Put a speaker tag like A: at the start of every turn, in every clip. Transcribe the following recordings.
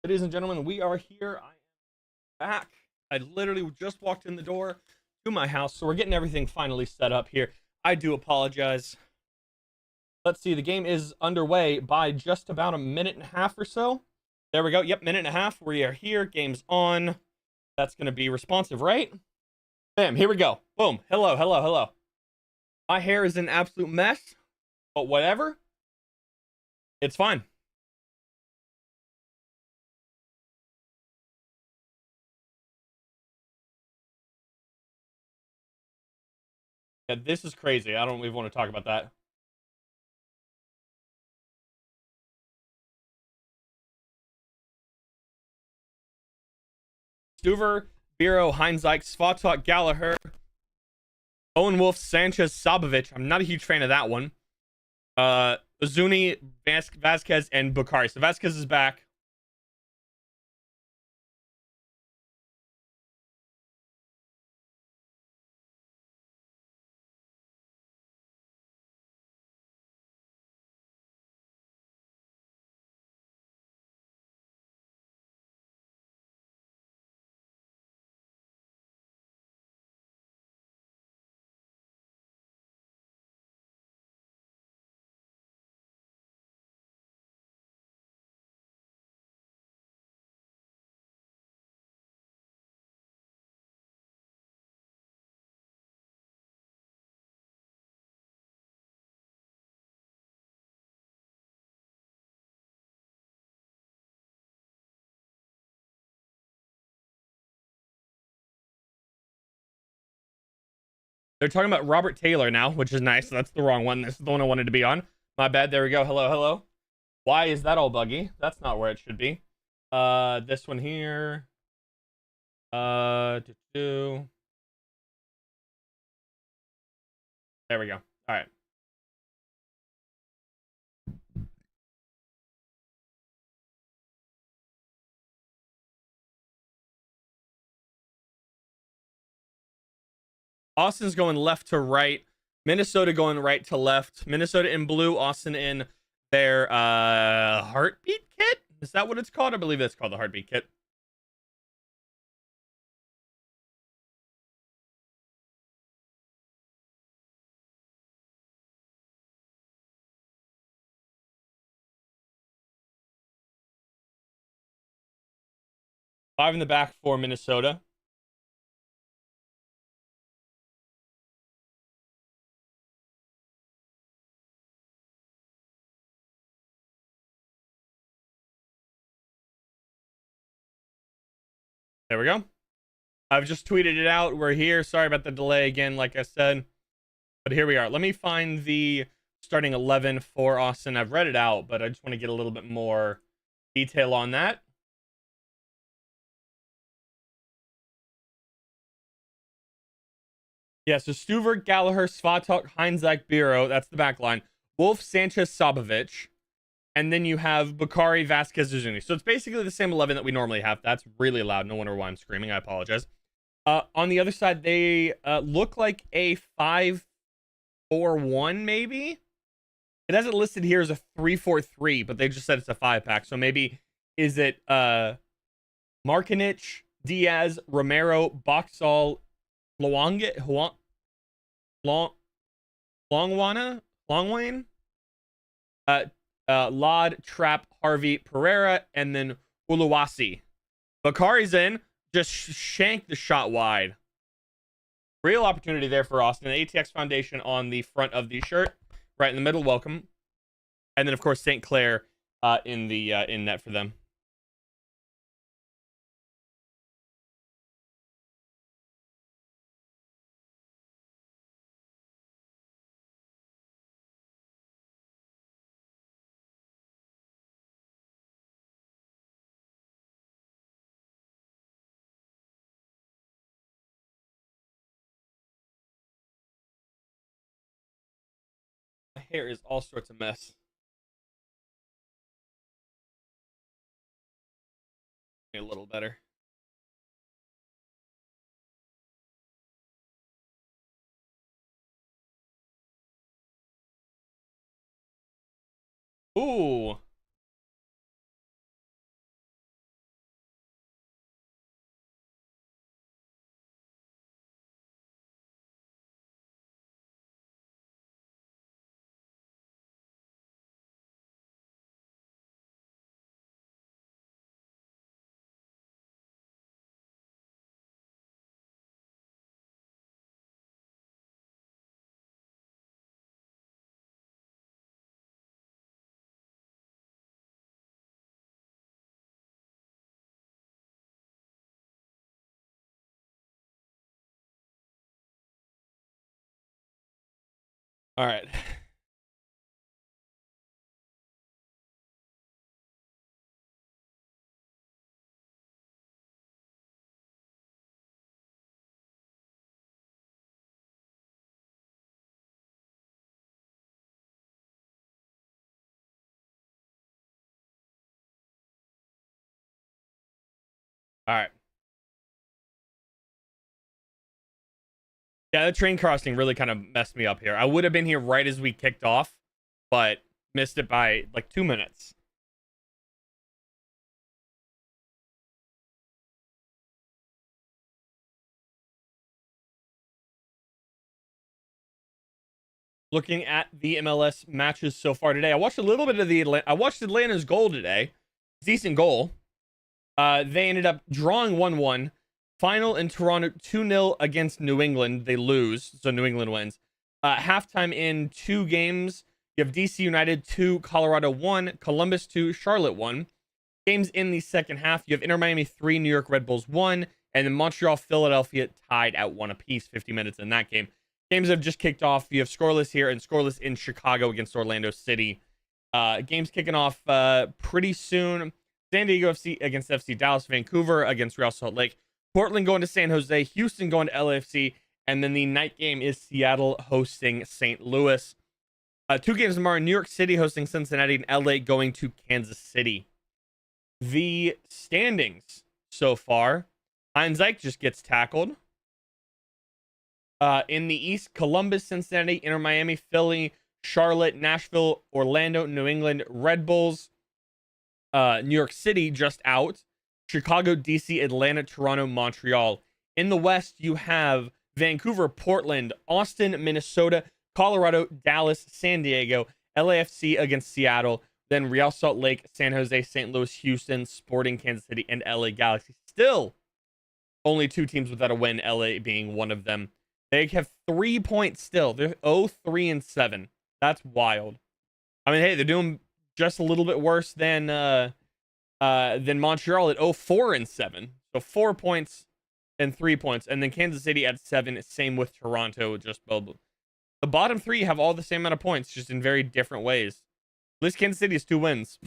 A: Ladies and gentlemen, we are here. I am back. I literally just walked in the door to my house, so we're getting everything finally set up here. I do apologize. Let's see, the game is underway by just about a minute and a half or so. There we go. Yep, minute and a half. We are here. Game's on. That's going to be responsive, right? Bam, here we go. Boom. Hello, hello, hello. My hair is an absolute mess, but whatever. It's fine. Yeah, this is crazy. I don't even want to talk about that. Stuver, Biro, Heinzike, Svatok, Gallagher, Owen Wolf, Sanchez, Sabovic. I'm not a huge fan of that one. Ozuni, Vasquez, and Bakari. So Vasquez is back. They're talking about Robert Taylor now, which is nice. That's the wrong one. This is the one I wanted to be on. My bad. There we go. Hello, hello. Why is that all buggy? That's not where it should be. This one here. There we go. All right. Austin's going left to right. Minnesota going right to left. Minnesota in blue. Austin in their heartbeat kit. Is that what it's called? I believe it's called the heartbeat kit. Five in the back for Minnesota. There we go. I've just tweeted it out. We're here. Sorry about the delay again, like I said. But here we are. Let me find the starting 11 for Austin. I've read it out, but I just want to get a little bit more detail on that. Yeah, so Stuver, Gallagher, Svatok, Heinzike, Biro. That's the back line. Wolf, Sanchez, Sabovic. And then you have Bakari, Vasquez, Zuzuni. So it's basically the same 11 that we normally have. That's really loud. No wonder why I'm screaming. I apologize. On the other side, they look like a 5-4-1, maybe. It has it listed here as a 3-4-3, but they just said it's a 5-pack. So maybe is it Markinich, Diaz, Romero, Boxall, Longwayne, Lod, Trap, Harvey, Pereira, and then Uluwasi. Bakari's in, just shanked the shot wide. Real opportunity there for Austin. The ATX Foundation on the front of the shirt, right in the middle. Welcome, and then of course St. Clair in the in net for them. My hair is all sorts of mess. A little better. Ooh. All right. All right. Yeah, the train crossing really kind of messed me up here. I would have been here right as we kicked off, but missed it by like 2 minutes. Looking at the MLS matches so far today, I watched a little bit of I watched Atlanta's goal today. Decent goal. They ended up drawing 1-1. Final in Toronto 2-0 against New England. They lose, so New England wins. Halftime in 2 games. You have DC United 2, Colorado 1, Columbus 2, Charlotte 1. Games in the second half. You have Inter Miami 3, New York Red Bulls 1, and then Montreal, Philadelphia tied at 1 apiece. 50 minutes in that game. Games have just kicked off. You have scoreless here and scoreless in Chicago against Orlando City. Games kicking off pretty soon. San Diego FC against FC Dallas, Vancouver against Real Salt Lake, Portland going to San Jose, Houston going to LAFC, and then the night game is Seattle hosting St. Louis. 2 games tomorrow: New York City hosting Cincinnati, and LA going to Kansas City. The standings so far: Heinz Ike just gets tackled. In the East, Columbus, Cincinnati, Inter Miami, Philly, Charlotte, Nashville, Orlando, New England, Red Bulls, New York City just out. Chicago, DC, Atlanta, Toronto, Montreal. In the West, you have Vancouver, Portland, Austin, Minnesota, Colorado, Dallas, San Diego, LAFC against Seattle, then Real Salt Lake, San Jose, St. Louis, Houston, Sporting Kansas City, and LA Galaxy. Still only 2 teams without a win, LA being one of them. They have 3 points still. They're 0-3-7. That's wild. I mean, hey, they're doing just a little bit worse than Montreal at 0-4-7. So 4 points and 3 points. And then Kansas City at 7. Same with Toronto. Just the bottom 3 have all the same amount of points, just in very different ways. At least Kansas City has 2 wins.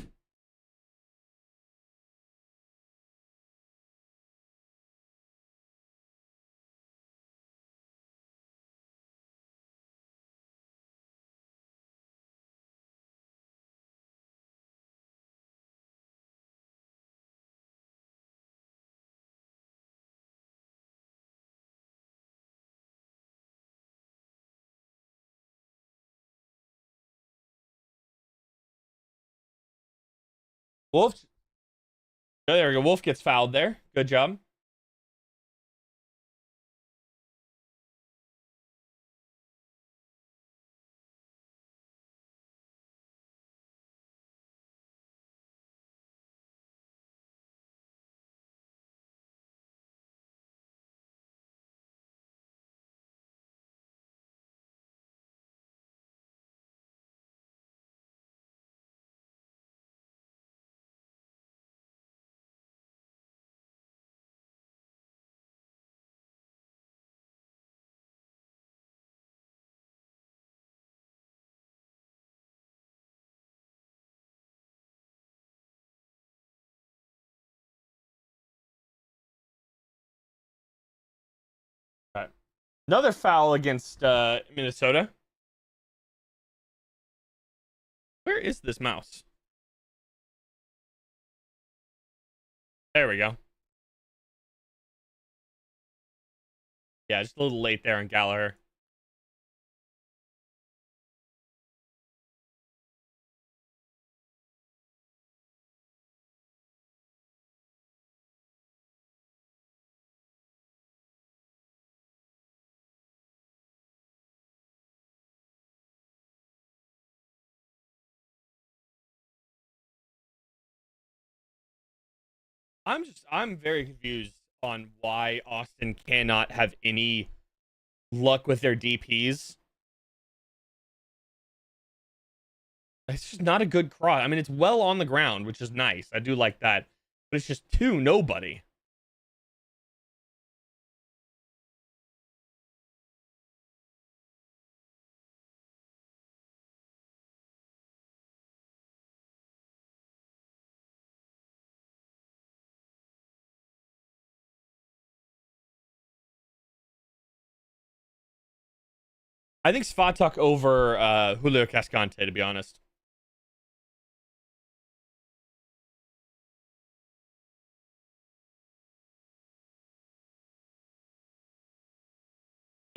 A: Wolf. Oh, there we go. Wolf gets fouled there. Good job. All right. Another foul against Minnesota. Where is this mouse? There we go. Yeah, just a little late there on Gallagher. I'm very confused on why Austin cannot have any luck with their DPs. It's just not a good cross. I mean, it's well on the ground, which is nice. I do like that. But it's just to nobody. I think Svatok over Julio Cascante, to be honest.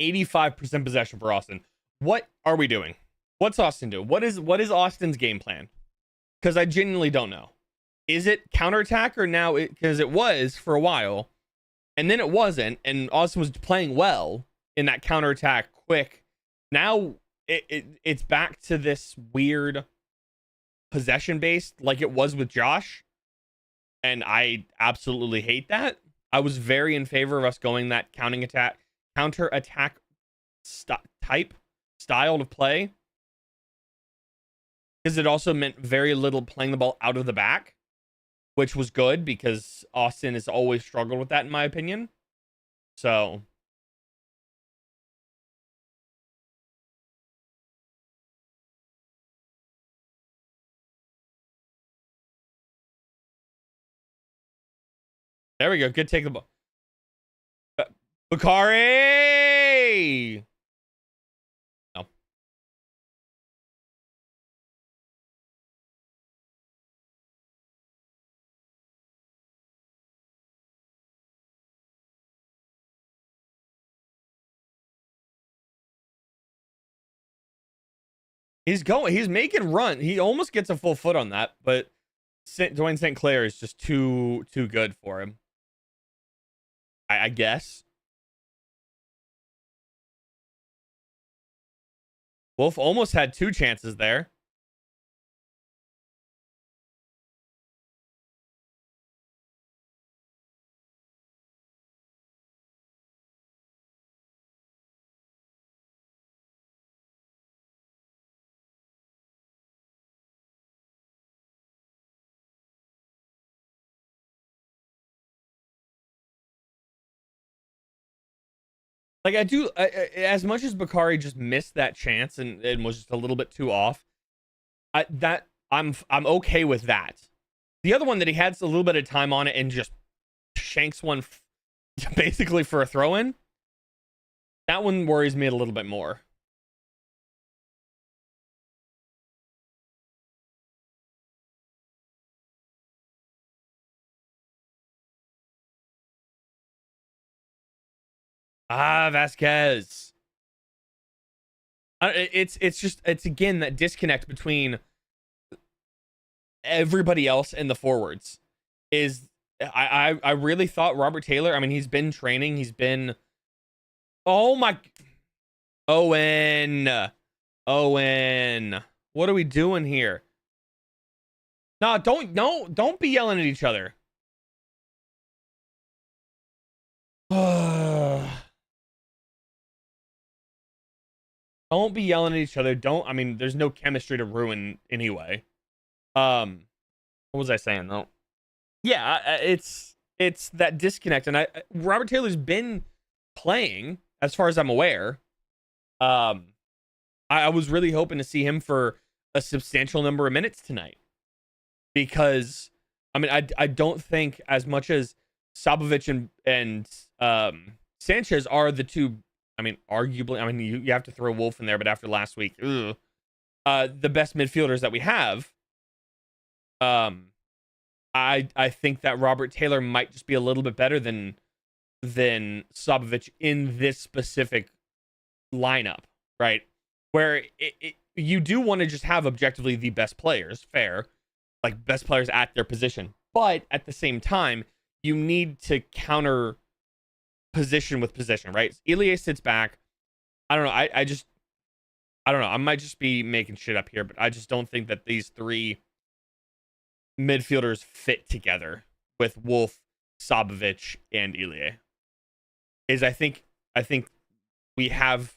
A: %85 possession for Austin. What are we doing? What's Austin doing? What is Austin's game plan? Because I genuinely don't know. Is it counterattack or now? Because it was for a while, and then it wasn't, and Austin was playing well in that counterattack quick. Now it's back to this weird possession based like it was with Josh, and I absolutely hate that. I was very in favor of us going that counter attack style of play, because it also meant very little playing the ball out of the back, which was good because Austin has always struggled with that, in my opinion. So there we go. Good take the ball. Bakari! No. He's making run. He almost gets a full foot on that, but Dwayne St. Clair is just too good for him. I guess. Wolf almost had 2 chances there. Like as much as Bakari just missed that chance and was just a little bit too off. I'm okay with that. The other one that he had a little bit of time on it and just shanks one basically for a throw in. That one worries me a little bit more. Vasquez. It's again that disconnect between everybody else and the forwards. Is I really thought Robert Taylor, I mean, he's been training, he's been, oh my, Owen, what are we doing here? No, don't be yelling at each other. Don't be yelling at each other. I mean, there's no chemistry to ruin anyway. What was I saying though? Yeah, it's that disconnect, and Robert Taylor's been playing as far as I'm aware. I was really hoping to see him for a substantial number of minutes tonight, because I mean, I don't think, as much as Sabovic and Sanchez are the two, I mean, arguably, I mean, you have to throw Wolf in there, but after last week, the best midfielders that we have, I think that Robert Taylor might just be a little bit better than Sabovic in this specific lineup, right? Where you do want to just have objectively the best players, fair, like best players at their position, but at the same time, you need to counter position with position, right? Ilie sits back. I don't know. I don't know. I might just be making shit up here, but I just don't think that these three midfielders fit together with Wolf, Sabovic, and Ilie. I think we have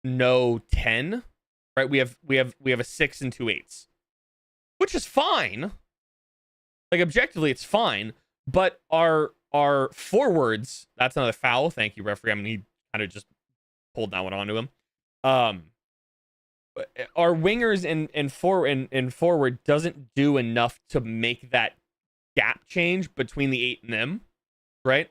A: no 10, right? We have a 6 and 2 8s, which is fine. Like, objectively, it's fine. But our forwards, that's another foul. Thank you, referee. I mean, he kind of just pulled that one onto him. Our wingers and forward doesn't do enough to make that gap change between the 8 and them, right?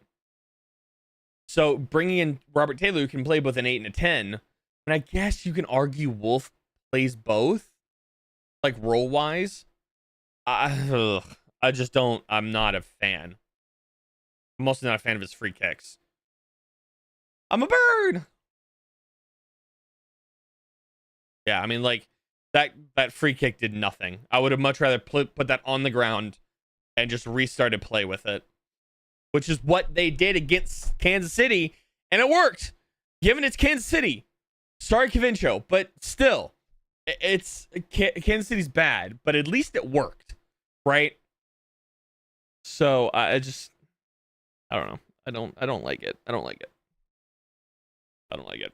A: So bringing in Robert Taylor, who can play both an 8 and a 10, and And I guess you can argue Wolf plays both, like role wise. I just don't. I'm not a fan. I'm mostly not a fan of his free kicks. I'm a bird. Yeah, I mean, like that free kick did nothing. I would have much rather put that on the ground and just restarted play with it, which is what they did against Kansas City, and it worked. Given it's Kansas City, sorry, Kavincho, but still, it's Kansas City's bad, but at least it worked, right? So I don't know. I don't like it. I don't like it. I don't like it.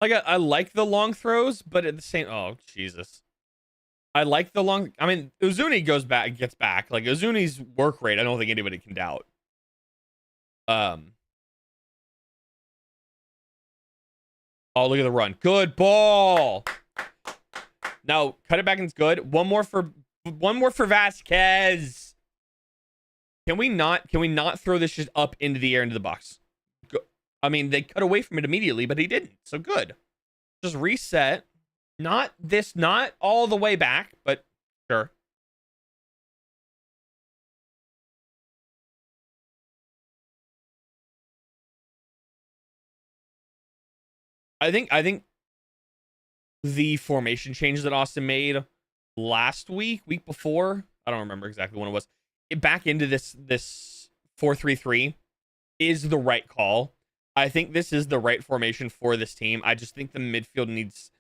A: Like I like the long throws, but at the same, oh Jesus, I like the long. I mean, Uzuni gets back. Like Uzuni's work rate, I don't think anybody can doubt. Oh, look at the run. Good ball. Now cut it back and it's good. One more for Vasquez. Can we not throw this just up into the air into the box? I mean, they cut away from it immediately, but he didn't. So good. Just reset. Not all the way back, but sure. I think the formation change that Austin made last week before, I don't remember exactly when it was, back into this 4-3-3 is the right call. I think this is the right formation for this team. I just think the midfield needs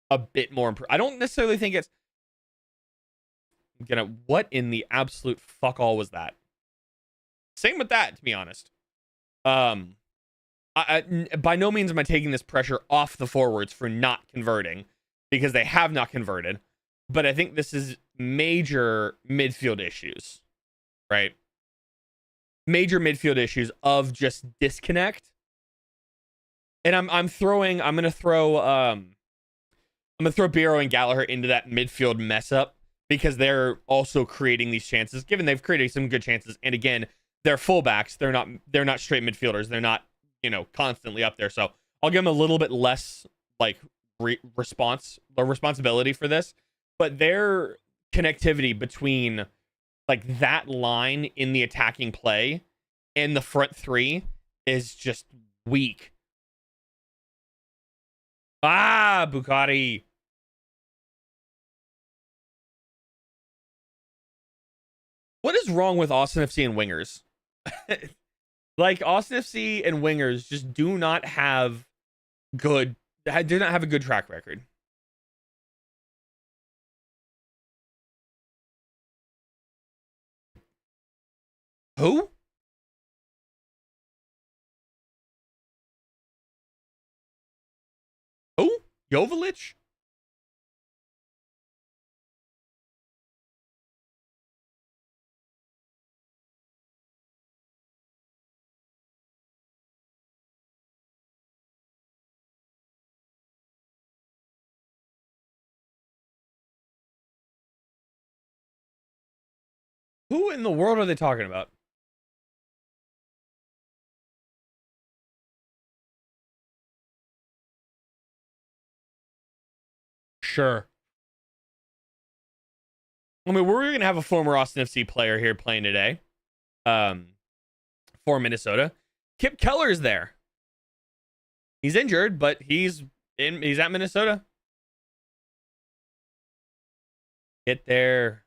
A: a bit more I don't necessarily think it's what in the absolute fuck all was that? Same with that, to be honest. I by no means am I taking this pressure off the forwards for not converting, because they have not converted. But I think this is major midfield issues, right? Major midfield issues of just disconnect. And I'm gonna throw Biro and Gallagher into that midfield mess up, because they're also creating these chances. Given they've created some good chances, and again, they're fullbacks. They're not straight midfielders. They're not constantly up there. So I'll give them a little bit less like responsibility for this, but their connectivity between like that line in the attacking play and the front three is just weak. Bukhari. What is wrong with Austin FC and wingers? Like Austin FC and wingers just do not have a good track record. Who? Who? Jovic? Who in the world are they talking about? Sure. I mean, we're going to have a former Austin FC player here playing today for Minnesota. Kip Keller's there. He's injured, but he's at Minnesota. Get there.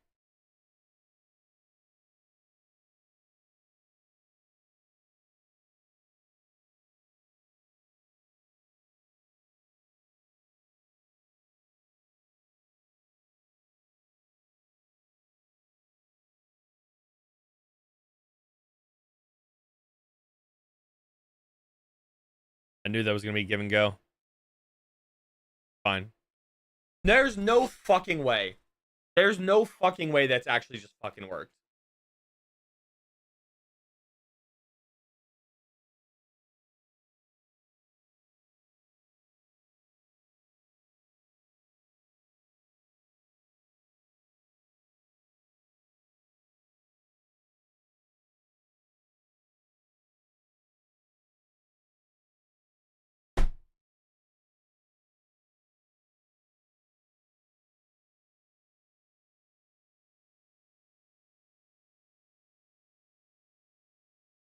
A: I knew that was going to be give and go. Fine. There's no fucking way. There's no fucking way that's actually just fucking worked.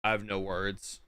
A: I have no words.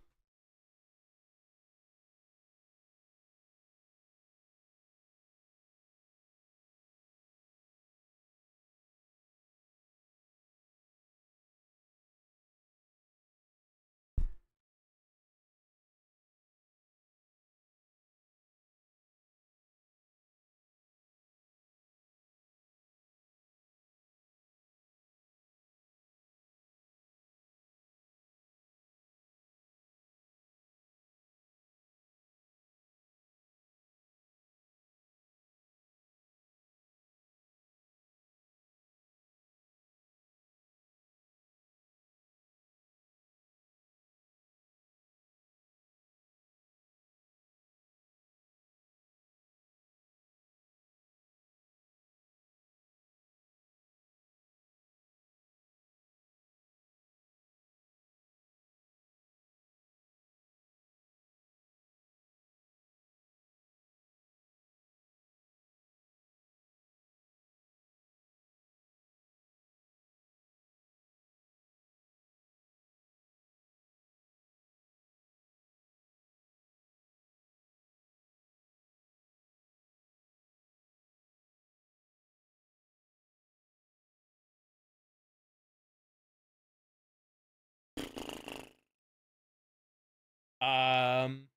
A: Um,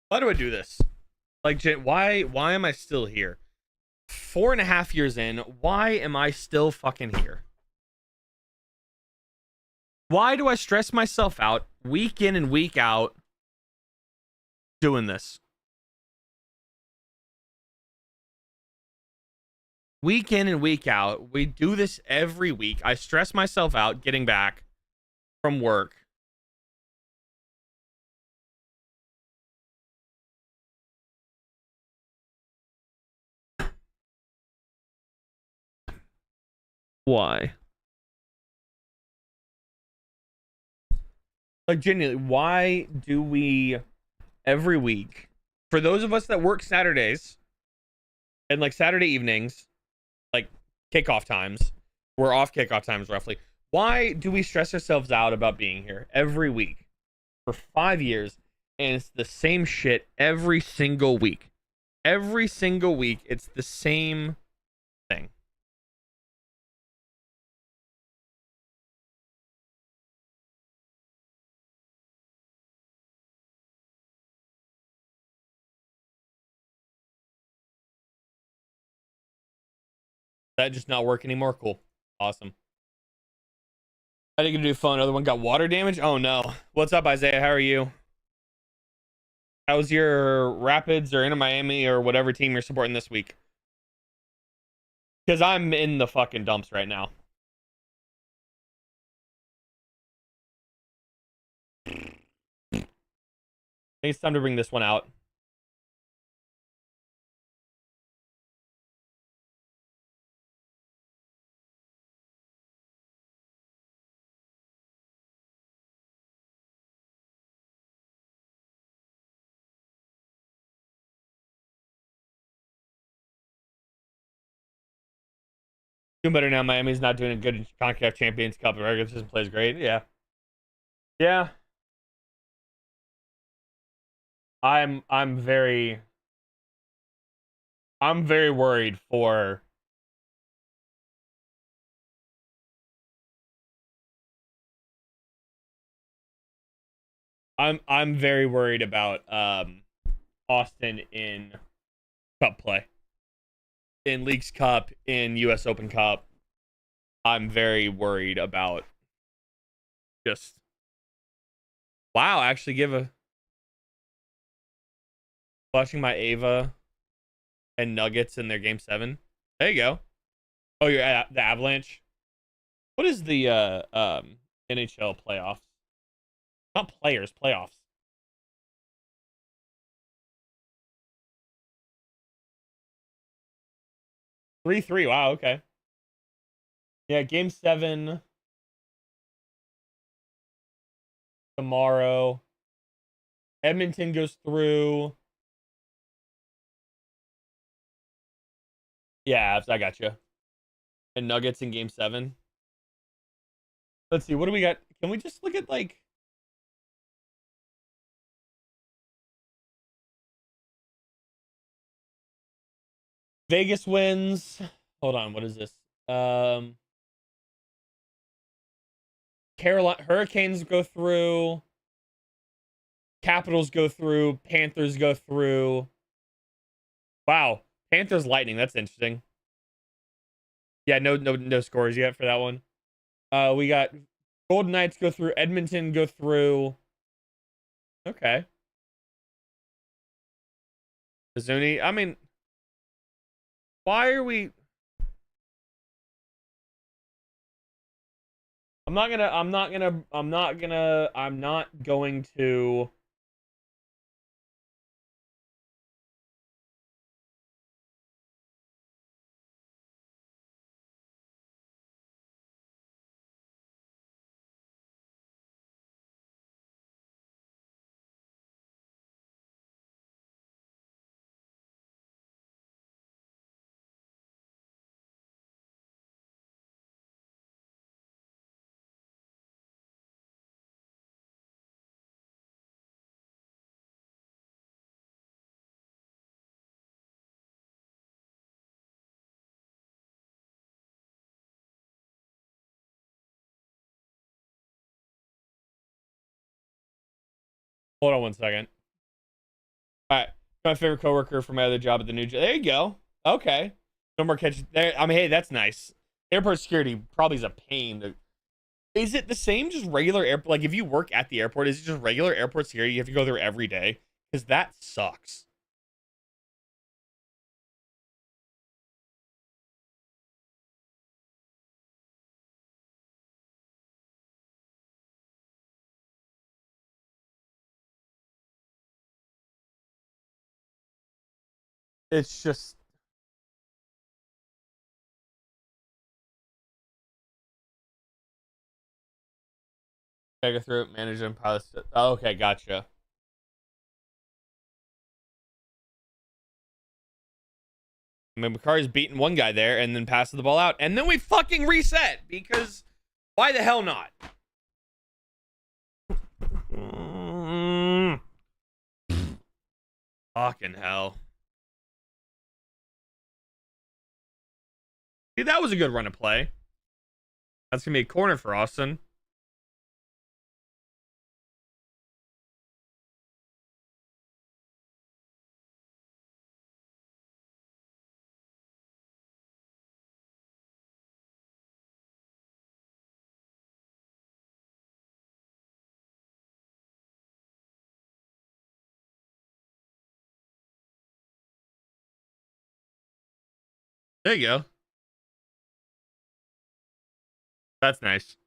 A: why do I do this? Like, why am I still here? 4.5 years in, why am I still fucking here? Why do I stress myself out week in and week out doing this? Week in and week out, we do this every week. I stress myself out getting back from work. Why? Like, genuinely, why do we every week? For those of us that work Saturdays and like Saturday evenings, like kickoff times, we're off kickoff times roughly. Why do we stress ourselves out about being here every week for 5 years? And it's the same shit every single week. Every single week, it's the same thing. That just not work anymore? Cool. Awesome. I didn't get a new phone. Other one got water damage? Oh no. What's up, Isaiah? How are you? How's your Rapids or Inter Miami or whatever team you're supporting this week? Because I'm in the fucking dumps right now. I think it's time to bring this one out. Doing better now. Miami's not doing good in CONCACAF Champions Cup. The regular season plays great. Yeah. Yeah. I'm very worried for I'm very worried about Austin in cup play. In Leagues Cup, in US Open Cup. I'm very worried about just wow, actually give a watching my Ava and Nuggets in their game 7. There you go. Oh, you're at the Avalanche. What is the NHL playoffs? Not players, playoffs. 3-3. Wow, okay. Yeah, game 7 tomorrow. Edmonton goes through. Yeah, I got you. And Nuggets in game 7. Let's see. What do we got? Can we just look at like. Vegas wins. Hold on. What is this? Carolina Hurricanes go through. Capitals go through. Panthers go through. Wow. Panthers Lightning. That's interesting. Yeah, no scores yet for that one. We got Golden Knights go through. Edmonton go through. Okay. Zuni. I mean, why are we? I'm not going to. Hold on one second. All right. My favorite coworker from my other job at the new job. There you go. Okay. No more catch. There. I mean, hey, that's nice. Airport security probably is a pain. Is it the same, just regular airport? Like, if you work at the airport, is it just regular airport security? You have to go there every day? Because that sucks. It's just. Go through it, manage and pilot. Oh, okay, gotcha. I mean, McCarty's beating one guy there and then passes the ball out. And then we fucking reset because why the hell not? Fucking hell. See, that was a good run of play. That's going to be a corner for Austin. There you go. That's nice.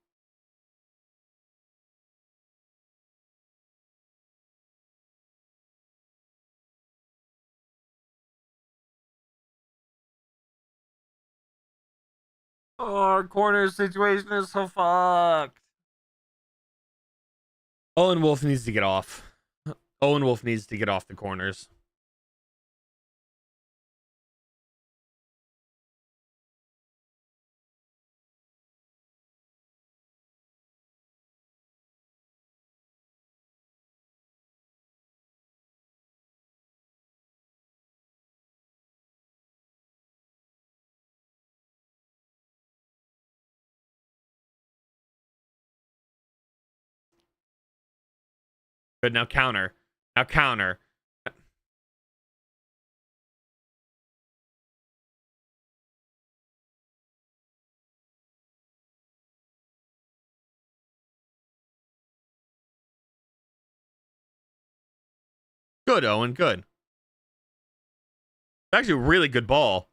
A: Oh, our corner situation is so fucked. Owen Wolf needs to get off. Owen Wolf needs to get off the corners. But now counter. Now counter. Good, Owen. Good. Actually, a really good ball.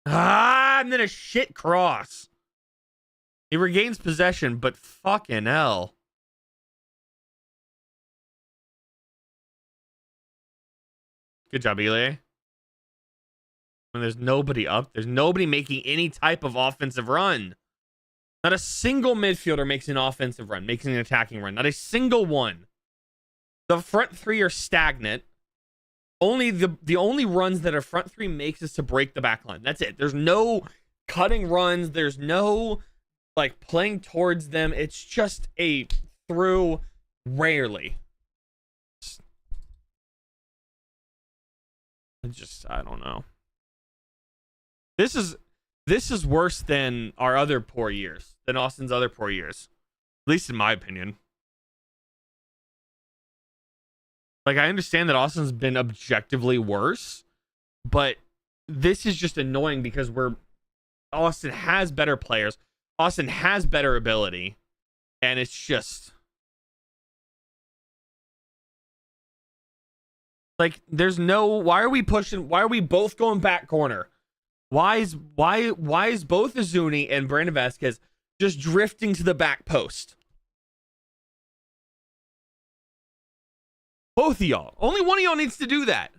A: Ah, and then a shit cross. He regains possession, but fucking hell. Good job, Elie. When there's nobody up, there's nobody making any type of offensive run. Not a single midfielder makes an offensive run, makes an attacking run. Not a single one. The front three are stagnant. Only the only runs that a front three makes is to break the back line. That's it. There's no cutting runs. There's no like playing towards them. It's just a through rarely. I don't know. This is worse than our other poor years, than Austin's other poor years. At least in my opinion. Like, I understand that Austin's been objectively worse, but this is just annoying because Austin has better players. Austin has better ability, and it's just like there's no. Why are we pushing? Why are we both going back corner? Why is both Azuni and Brandon Vasquez just drifting to the back post? Both of y'all. Only one of y'all needs to do that.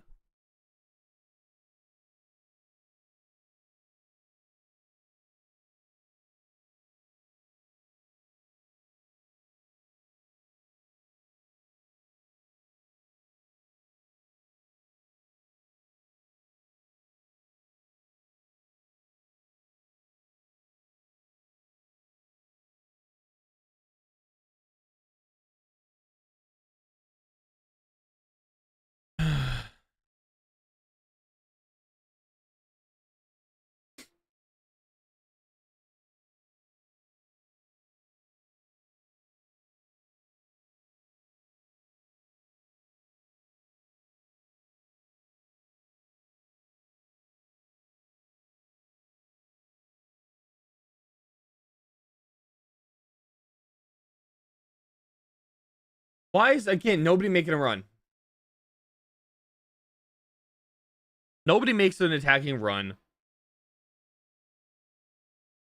A: Why is, again, nobody making a run? Nobody makes an attacking run.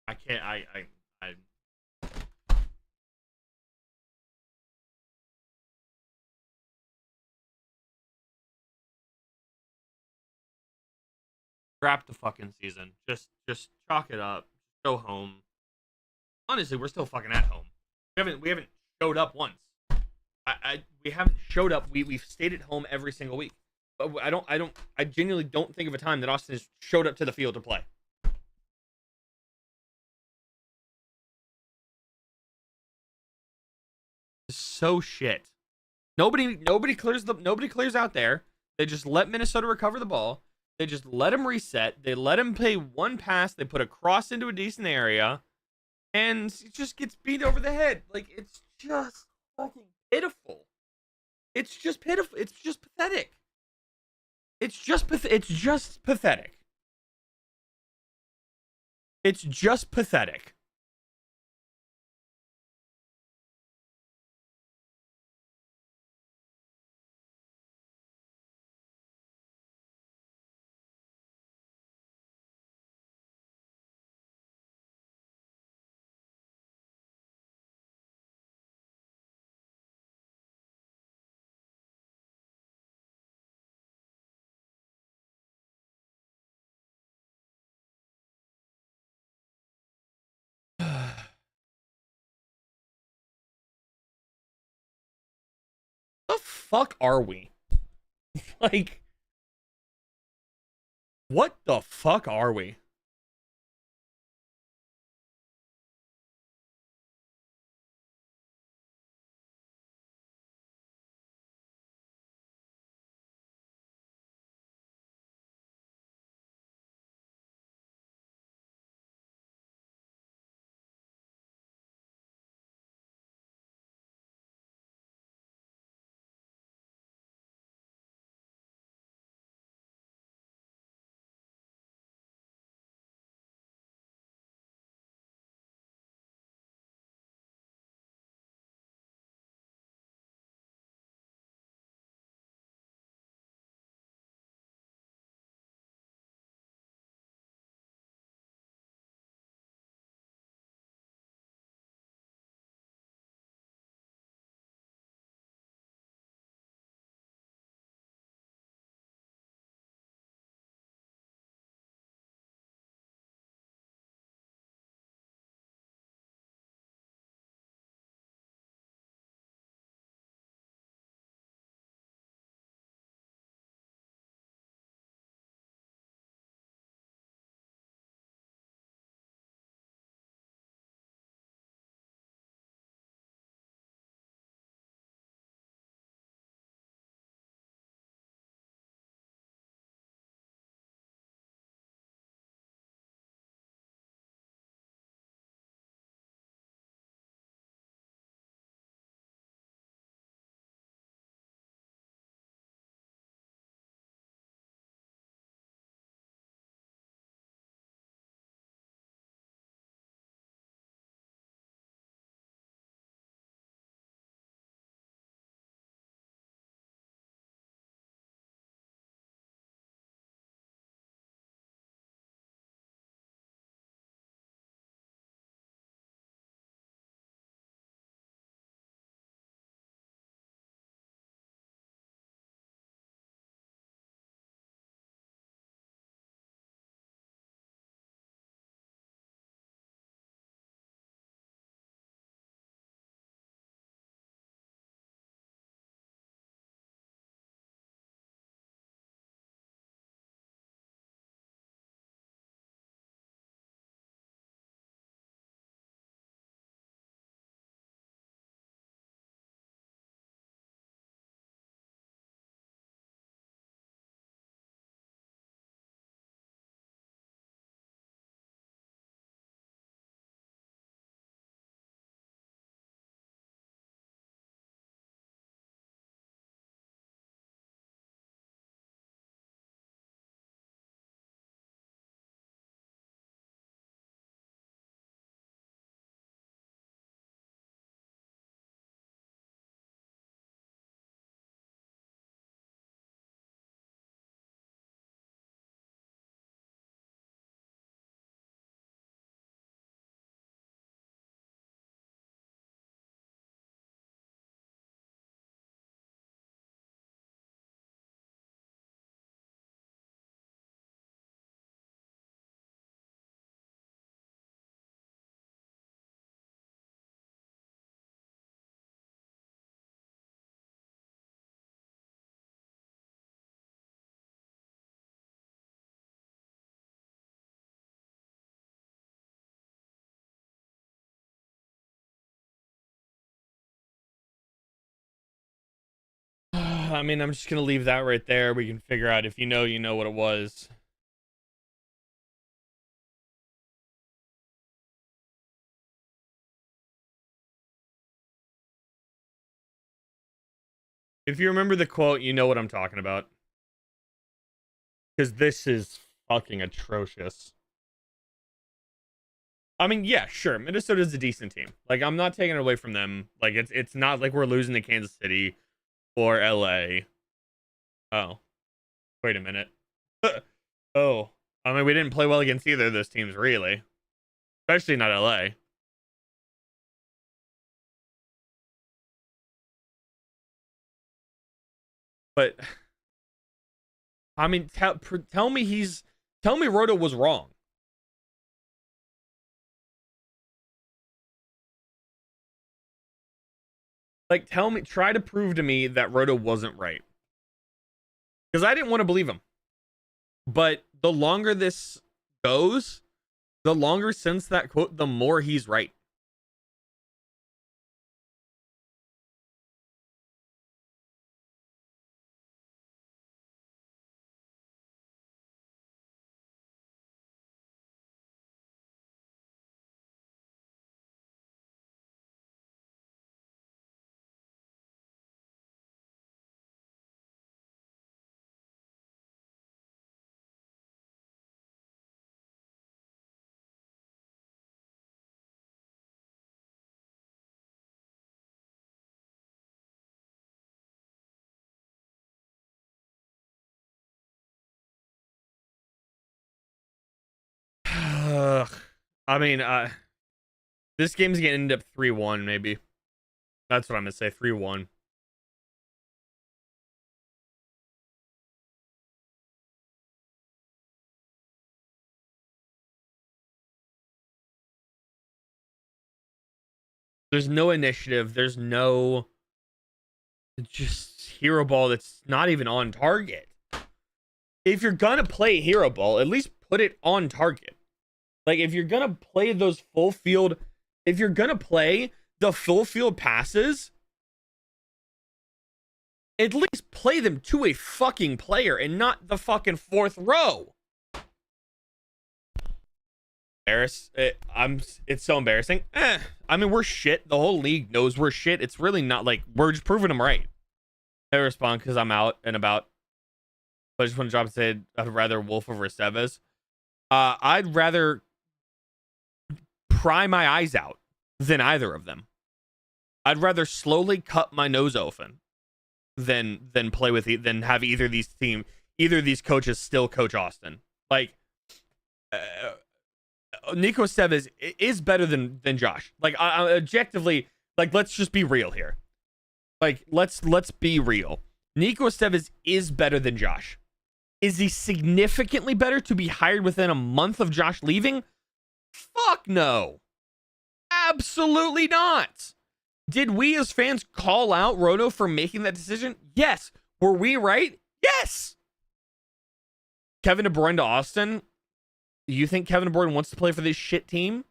A: I can't. I scrap the fucking season. Just chalk it up. Go home. Honestly, we're still fucking at home. We haven't showed up once. We haven't showed up. We've stayed at home every single week. But I genuinely don't think of a time that Austin has showed up to the field to play. It's so shit. Nobody clears out there. They just let Minnesota recover the ball. They just let him reset. They let him play one pass. They put a cross into a decent area, and it just gets beat over the head. Like, it's just fucking pitiful. It's just pitiful. It's just pathetic. It's just pathetic. It's just pathetic. The fuck are we? Like, what the fuck are we? I mean, I'm just gonna leave that right there. We can figure out if you know what it was. If you remember the quote, you know what I'm talking about. Because this is fucking atrocious. I mean, yeah, sure. Minnesota's a decent team. Like, I'm not taking it away from them. Like, it's not like we're losing to Kansas City or LA. Oh. Wait a minute. Oh. I mean, we didn't play well against either of those teams, really. Especially not LA. But I mean, tell me Roto was wrong. Like, try to prove to me that Roto wasn't right. Because I didn't want to believe him. But the longer this goes, the longer since that quote, the more he's right. I mean, this game's gonna end up 3-1, maybe. That's what I'm gonna say, 3-1. There's no initiative. There's no just hero ball that's not even on target. If you're gonna play hero ball, at least put it on target. Like, if you're gonna play those full field, if you're gonna play the full field passes, at least play them to a fucking player and not the fucking fourth row. It's so embarrassing. I mean, we're shit. The whole league knows we're shit. It's really not like we're just proving them right. I respond because I'm out and about. But I just want to drop and say I'd rather Wolf over Estevez. I'd rather pry my eyes out than either of them. I'd rather slowly cut my nose open than play with than have either of these coaches still coach Austin. Like, Nico Estevez is better than Josh. Like, objectively, like, let's just be real here. Like, let's be real. Nico Estevez is better than Josh. Is he significantly better to be hired within a month of Josh leaving? Fuck no. Absolutely not. Did we as fans call out Roto for making that decision? Yes. Were we right? Yes. Kevin De Bruyne to Austin. You think Kevin De Bruyne wants to play for this shit team?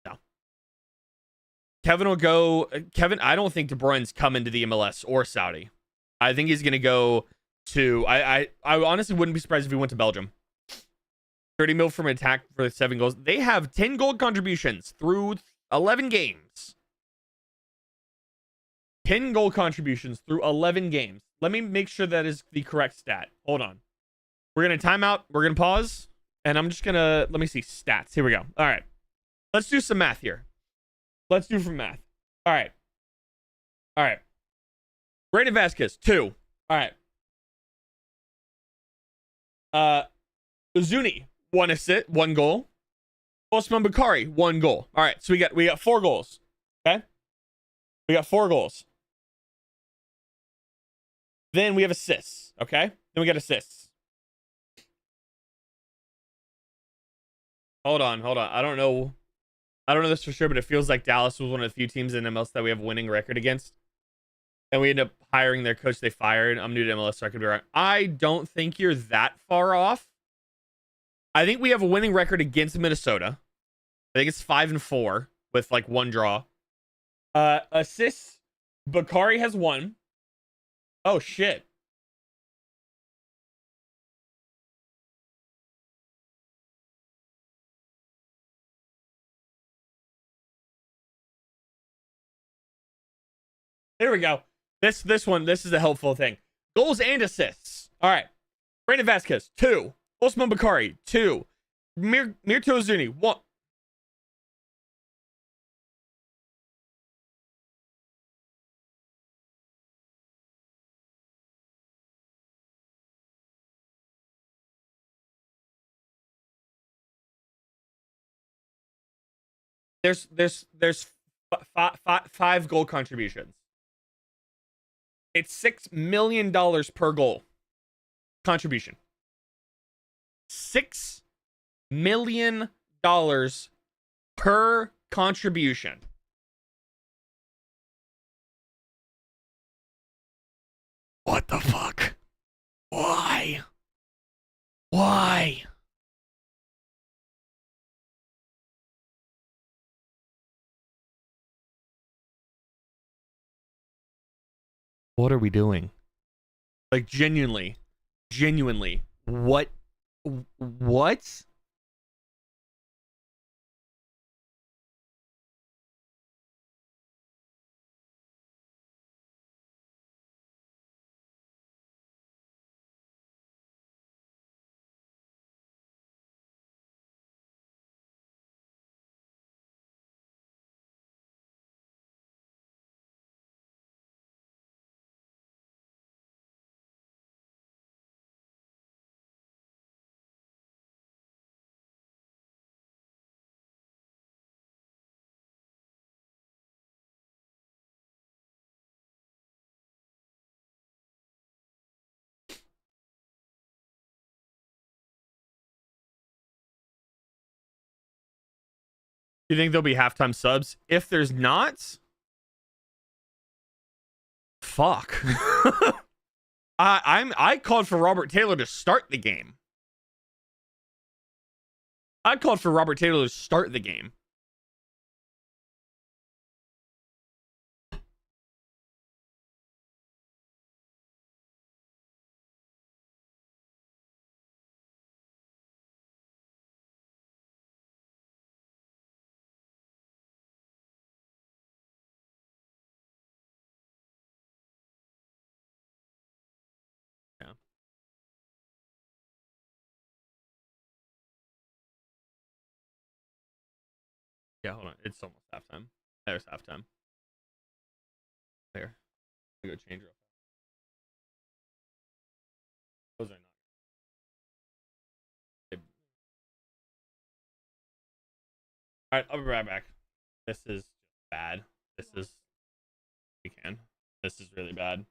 A: No. Kevin will go. I don't think De Bruyne's coming to the MLS or Saudi. I think he's going to go to. I honestly wouldn't be surprised if he went to Belgium. 30 mil from attack for 7 goals. They have 10 goal contributions through 11 games. 10 goal contributions through 11 games. Let me make sure that is the correct stat. Hold on. We're going to time out. We're going to pause. And I'm just going to, let me see stats. Here we go. All right. Let's do some math here. Let's do some math. All right. All right. Brandon Vasquez, 2. All right. Uzuni, 1 assist, 1 goal. Osman Bakari, 1 goal. All right. So we got 4 goals. Okay. We got 4 goals. Then we have assists. Okay. Then we got assists. Hold on. I don't know this for sure, but it feels like Dallas was one of the few teams in MLS that we have a winning record against. And we end up hiring their coach they fired. I'm new to MLS, so I could be wrong. I don't think you're that far off. I think we have a winning record against Minnesota. I think it's 5-4 with like 1 draw. Assists, Bakari has 1. Oh shit. Here we go. This one, this is a helpful thing. Goals and assists. All right. Brandon Vasquez, 2. Osman Bakari, 2. Mirto Zuni, 1. There's 5 goal contributions. It's $6 million per goal contribution. $6 million per contribution. What the fuck? Why? Why? What are we doing? Like, genuinely. What? What? You think there'll be halftime subs? If there's not, fuck. I called for Robert Taylor to start the game. I called for Robert Taylor to start the game. Yeah. Yeah, hold on. It's almost halftime. There's halftime. There. I go change it. Those are not. All right, I'll be right back. This is bad. This is. We can. This is really bad.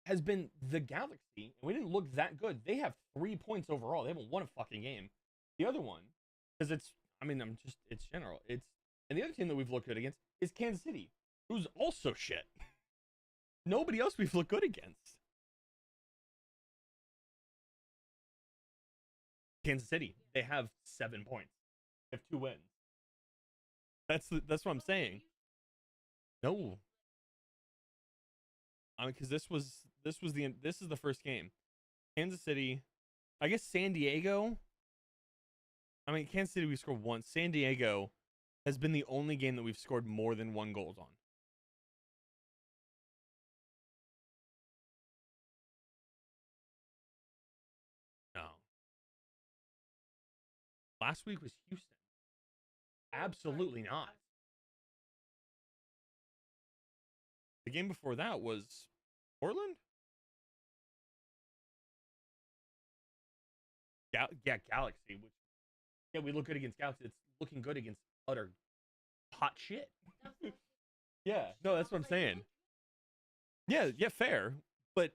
A: has been the Galaxy, and we didn't look that good. They have 3 points overall. They haven't won a fucking game. The other one, because it's general. And the other team that we've looked good against is Kansas City, who's also shit. Nobody else we've looked good against. Kansas City, they have 7 points. They have 2 wins. That's what I'm saying. No, I mean, because this is the first game. Kansas City, I guess San Diego. I mean, Kansas City we scored once. San Diego has been the only game that we've scored more than 1 goal on. No. Last week was Houston. Absolutely not. The game before that was Portland? Galaxy. Which, yeah, we look good against Galaxy. It's looking good against utter hot shit. Yeah, no, that's what I'm saying. Yeah, fair. But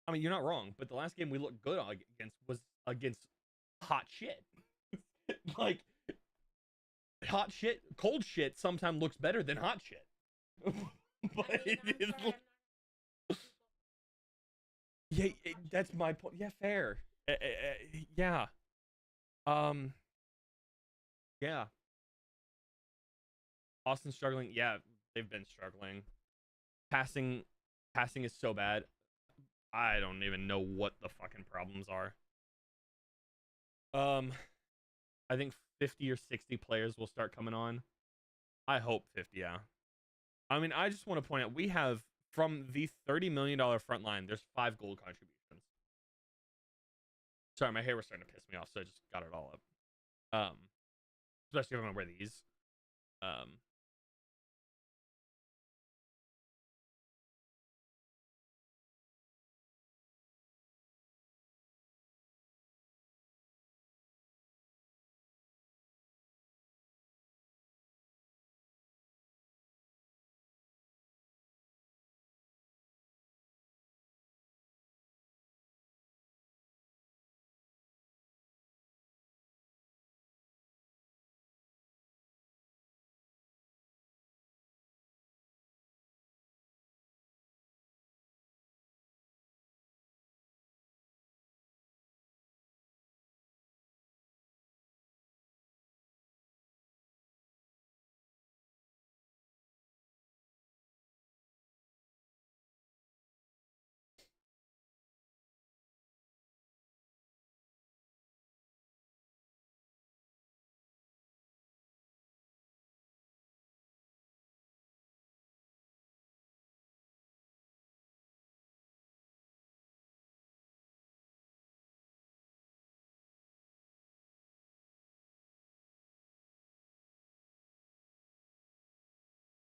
A: I mean, you're not wrong. But the last game we looked good against was against hot shit. Like hot shit, cold shit sometimes looks better than hot shit. But it is. Yeah, that's my point. Yeah, fair. Yeah. Um. Yeah. Austin's struggling. Yeah, they've been struggling. Passing, passing is so bad. I don't even know what the fucking problems are. I think 50 or 60 players will start coming on. I hope 50. Yeah. I mean, I just want to point out we have from the $30 million front line. There's 5 goal contributions. Sorry, my hair was starting to piss me off, so I just got it all up. Especially if I'm gonna wear these.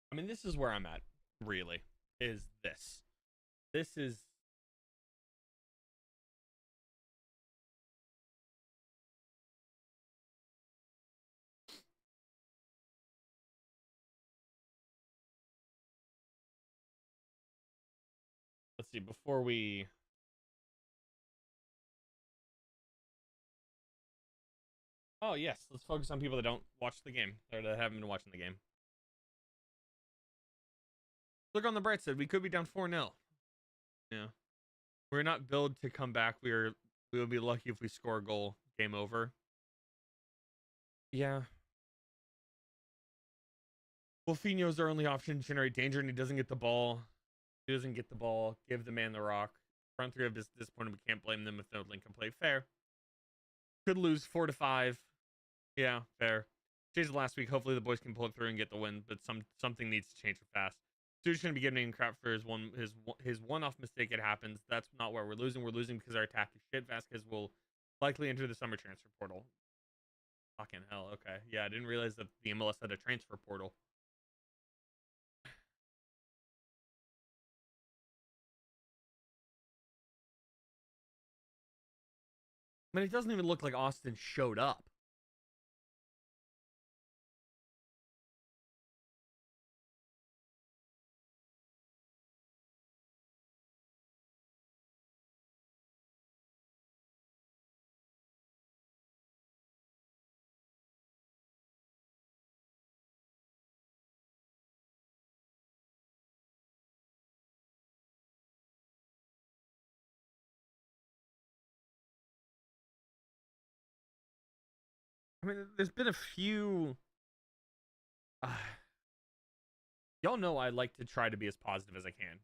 A: I mean, this is where I'm at. Really, is this? This is. Let's see. Before we. Oh yes, let's focus on people that don't watch the game or that haven't been watching the game. Look on the bright side. We could be down 4-0. Yeah, we're not built to come back. We would be lucky if we score a goal. Game over. Yeah. Well, Fino's our only option to generate danger, and he doesn't get the ball. He doesn't get the ball. Give the man the rock. Front three of disappointed. We can't blame them if no link can play. Fair. Could lose 4-5. Yeah, fair. Changed last week. Hopefully the boys can pull it through and get the win, but something needs to change fast. Stu's gonna be getting crap for his one-off mistake. It happens. That's not where we're losing. We're losing because our attack is shit. Vasquez will likely enter the summer transfer portal. Fucking hell. Okay. Yeah, I didn't realize that the MLS had a transfer portal. I mean, it doesn't even look like Austin showed up. mean, there's been a few. Uh, y'all know I like to try to be as positive as I can.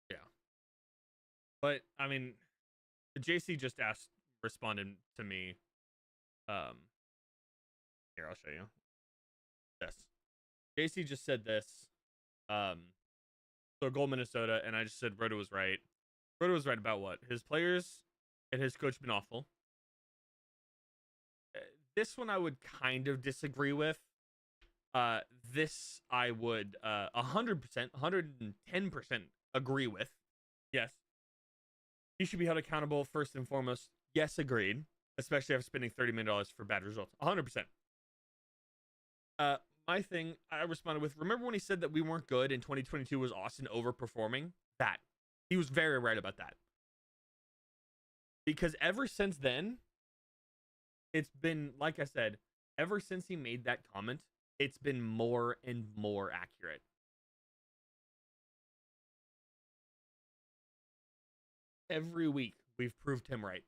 A: Yeah. But I mean, JC just responded to me. Um, Here, I'll show you. This. JC just said this. Um, so Gold Minnesota, and I just said Roto was right. Roto was right about what? His players and his coach been awful. This one I would kind of disagree with. This I would 100%, 110% agree with. Yes. He should be held accountable first and foremost. Yes, agreed. Especially after spending $30 million for bad results. 100%. My thing, I responded with, remember when he said that we weren't good and 2022 was Austin overperforming? That. He was very right about that. Because ever since then, it's been, like I said, ever since he made that comment, it's been more and more accurate. Every week, we've proved him right.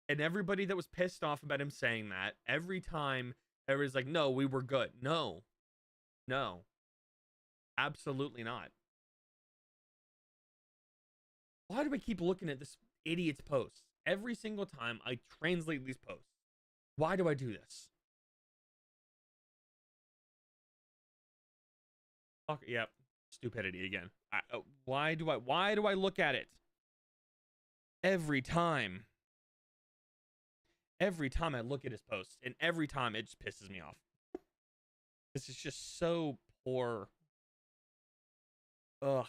A: And everybody that was pissed off about him saying that, every time, everybody's like, no, we were good. No. No. Absolutely not. Why do I keep looking at this idiot's posts? Every single time I translate these posts. Why do I do this? Okay, yep. Stupidity again. Why do I look at it? Every time. Every time I look at his posts, and every time it just pisses me off. This is just so poor. Ugh.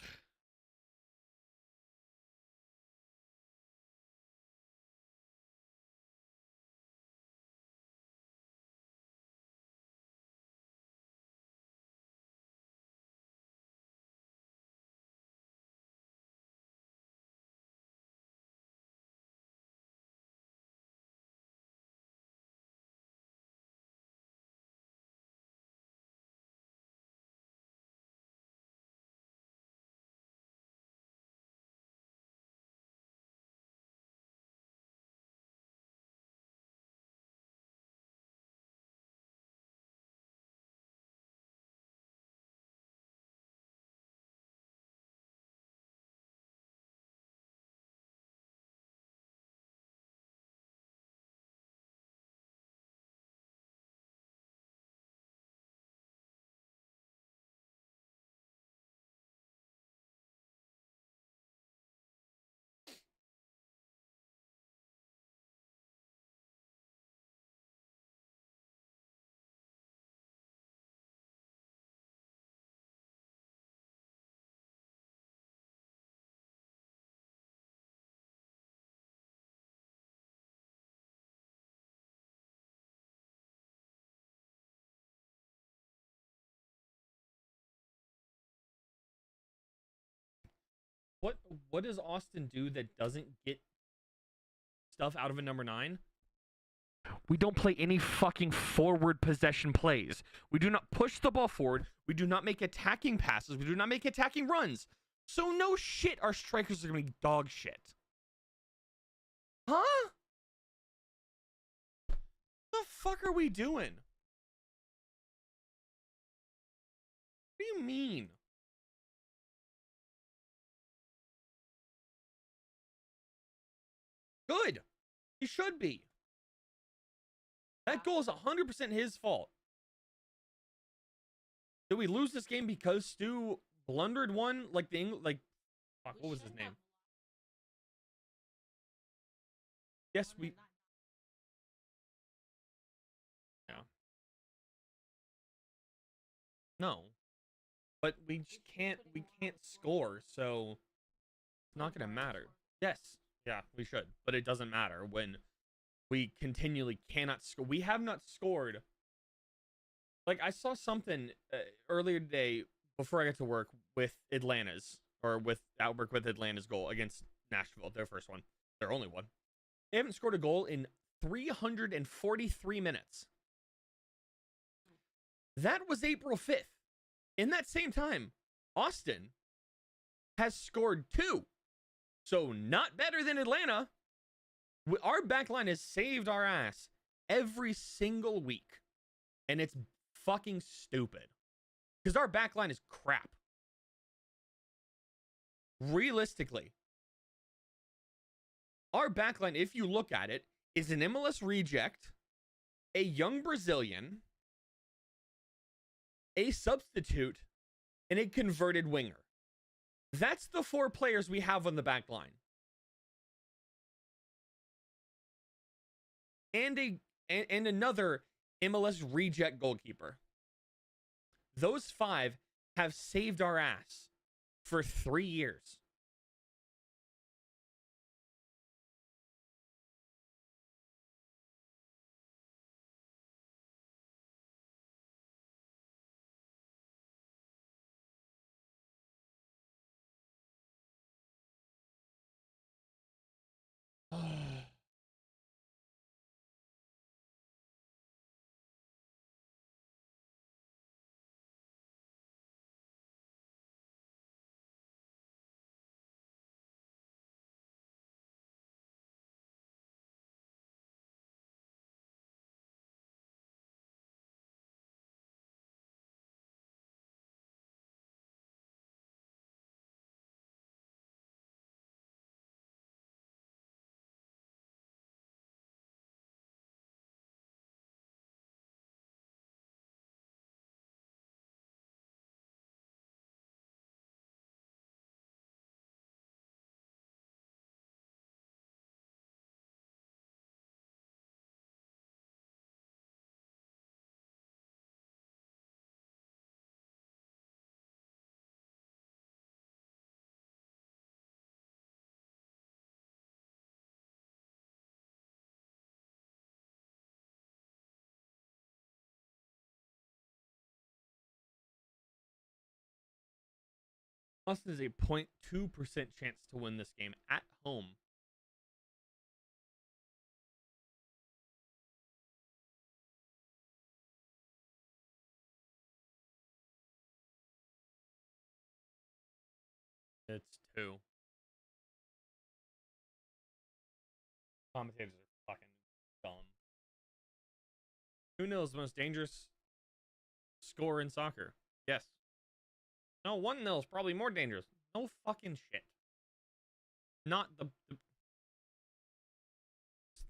A: What does Austin do that doesn't get stuff out of a number 9? We don't play any fucking forward possession plays. We do not push the ball forward. We do not make attacking passes. We do not make attacking runs. So no shit, our strikers are gonna be dog shit. Huh? The fuck are we doing? What do you mean? Good. He should be. That goal is 100% his fault. Did we lose this game because Stu blundered one? Like fuck, what was his name? Yes, we. Yeah. No, but we just can't. We can't score, so it's not gonna matter. Yes, yeah, we should, but it doesn't matter when we continually cannot score. We have not scored. Like I saw something earlier today before I got to work with Atlanta's or with Outbreak with Atlanta's goal against Nashville, their first one, their only one. They haven't scored a goal in 343 minutes. That was April 5th. In that same time, Austin has scored 2. So not better than Atlanta. Our backline has saved our ass every single week. And it's fucking stupid. Because our backline is crap. Realistically, our backline, if you look at it, is an MLS reject, a young Brazilian, a substitute, and a converted winger. That's the 4 players we have on the back line. And another MLS reject goalkeeper. Those 5 have saved our ass for 3 years. Austin is a 0.2% chance to win this game at home. It's 2. Commentators are fucking dumb. 2-0 is the most dangerous score in soccer. Yes. No, 1-0 is probably more dangerous. No fucking shit. Not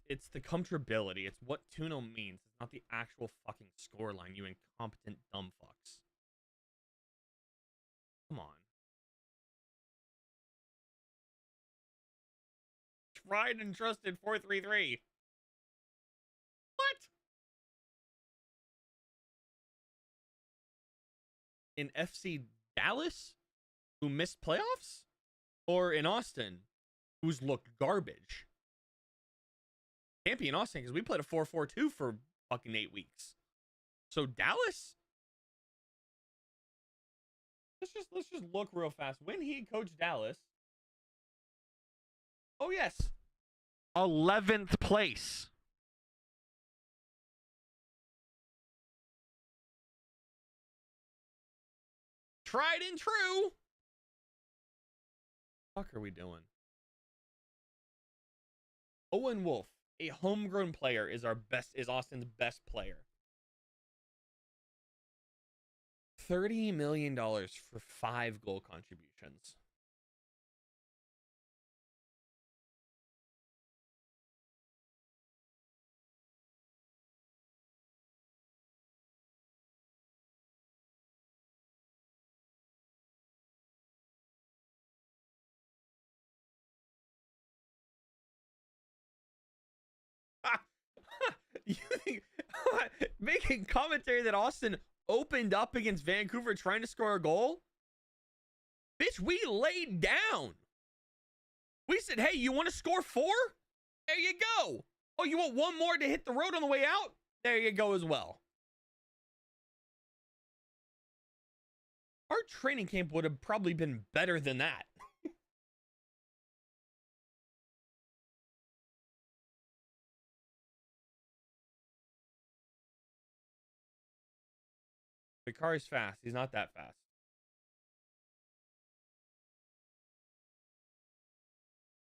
A: it's the comfortability. It's what 2-0 means. It's not the actual fucking scoreline, you incompetent dumb fucks. Come on. Tried and trusted 4-3-3. What? In FC Dallas, who missed playoffs? Or in Austin, who's looked garbage? Can't be in Austin because we played a 4-4-2 for fucking 8 weeks. So Dallas? Let's just look real fast. When he coached Dallas. Oh yes. 11th place. Tried and true. What the fuck are we doing? Owen Wolf, a homegrown player, is Austin's best player. $30 million for 5 goal contributions. You think making commentary that Austin opened up against Vancouver trying to score a goal? Bitch, we laid down. We said, hey, you want to score 4? There you go. Oh, you want one more to hit the road on the way out? There you go as well. Our training camp would have probably been better than that. The car is fast. He's not that fast.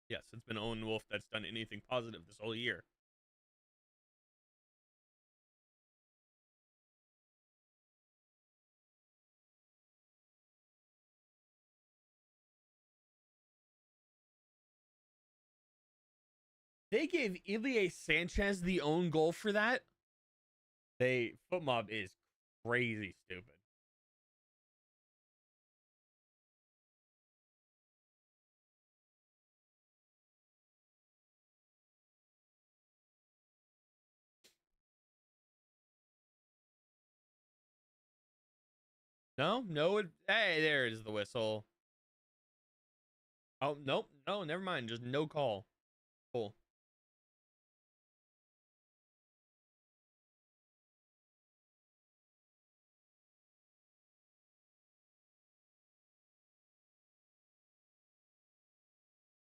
A: Yes, it's been Owen Wolf that's done anything positive this whole year. They gave Ilie Sanchez the own goal for that. Foot mob is crazy stupid. No, hey, there is the whistle. Oh, nope, no, never mind. Just no call. Cool.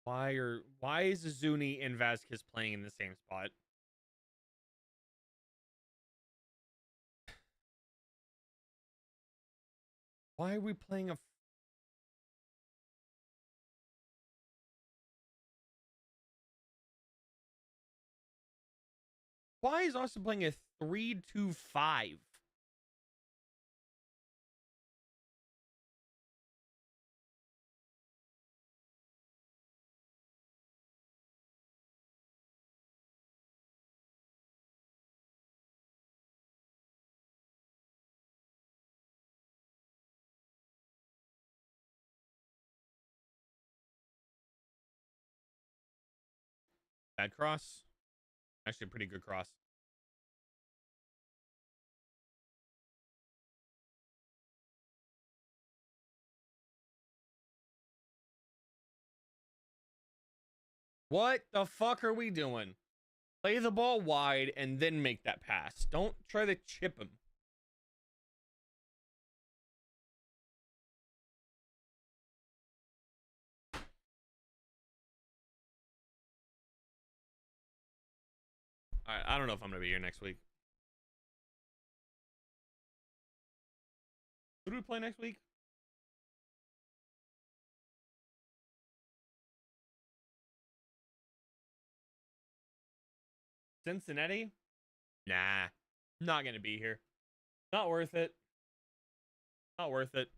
A: Why is Zuni and Vasquez playing in the same spot? Why are we playing a? Why is Austin playing a 3-2-5? Bad cross. Actually, a pretty good cross. What the fuck are we doing? Play the ball wide and then make that pass. Don't try to chip him. All right, I don't know if I'm gonna be here next week. Who do we play next week? Cincinnati? Nah, not gonna be here. Not worth it. Not worth it.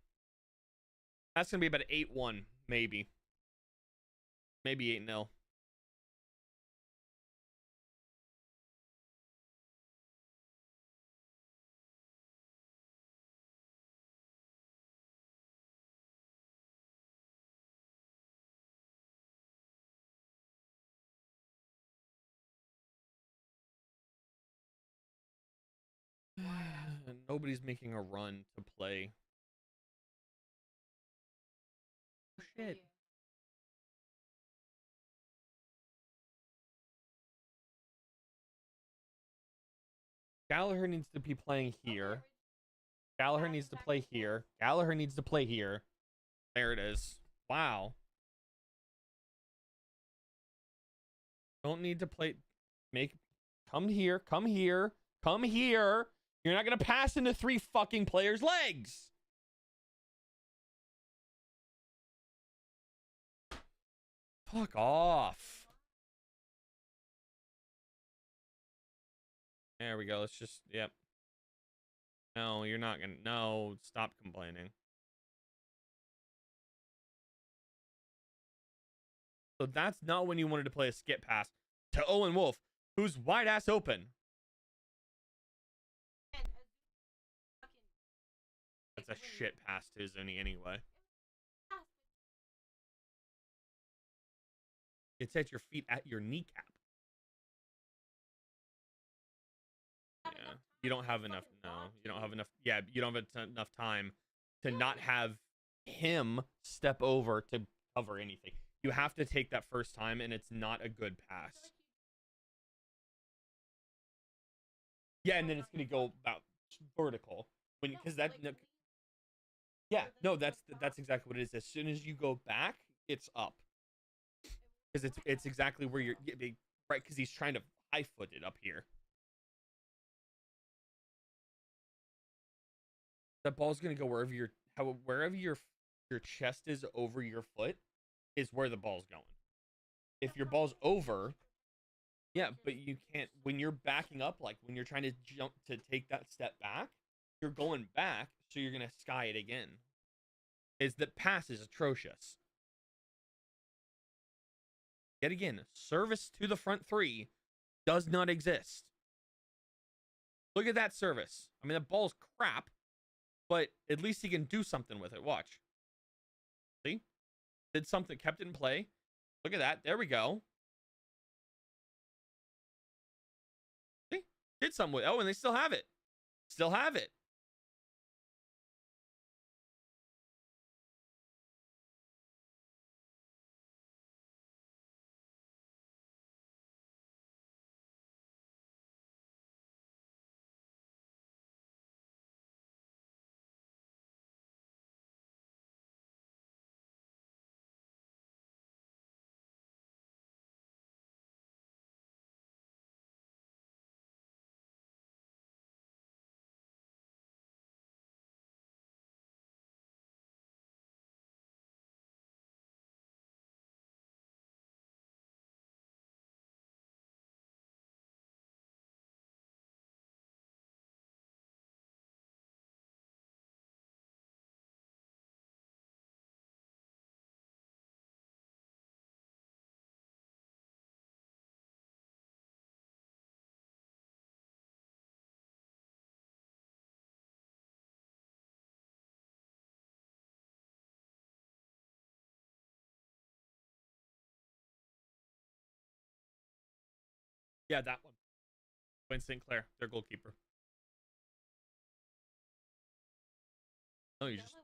A: That's gonna be about 8-1, maybe. Maybe 8-0. Nobody's making a run to play. Oh, shit. Gallagher needs to be playing here. Gallagher needs to play here. Gallagher needs to play here. There it is. Wow. Don't need to play. Come here. Come here. Come here. You're not going to pass into 3 fucking players' legs. Fuck off. There we go. Let's just, yep. No, you're not going to. No, stop complaining. So that's not when you wanted to play a skip pass to Owen Wolf, who's wide ass open. That's a shit pass to Zuni anyway. It's at your feet at your kneecap. You don't have enough. No, you don't have enough. Yeah, you don't have enough time to not have him step over to cover anything. You have to take that first time, and it's not a good pass. Yeah, and then it's gonna go about vertical when because that no, yeah no that's exactly what it is. As soon as you go back, it's up because it's exactly where you're right because he's trying to high foot it up here. That ball's gonna go wherever your chest is over your foot is where the ball's going. If your ball's over, yeah, but you can't when you're backing up, like when you're trying to jump to take that step back, you're going back, so you're gonna sky it again. Is that pass is atrocious. Yet again, service to the front three does not exist. Look at that service. I mean, the ball's crap, but at least he can do something with it. Watch. See? Did something, kept it in play. Look at that. There we go. See? Did something with it. Oh, and they still have it. Still have it. Yeah, that one. Wayne St. Clair, their goalkeeper. No, you just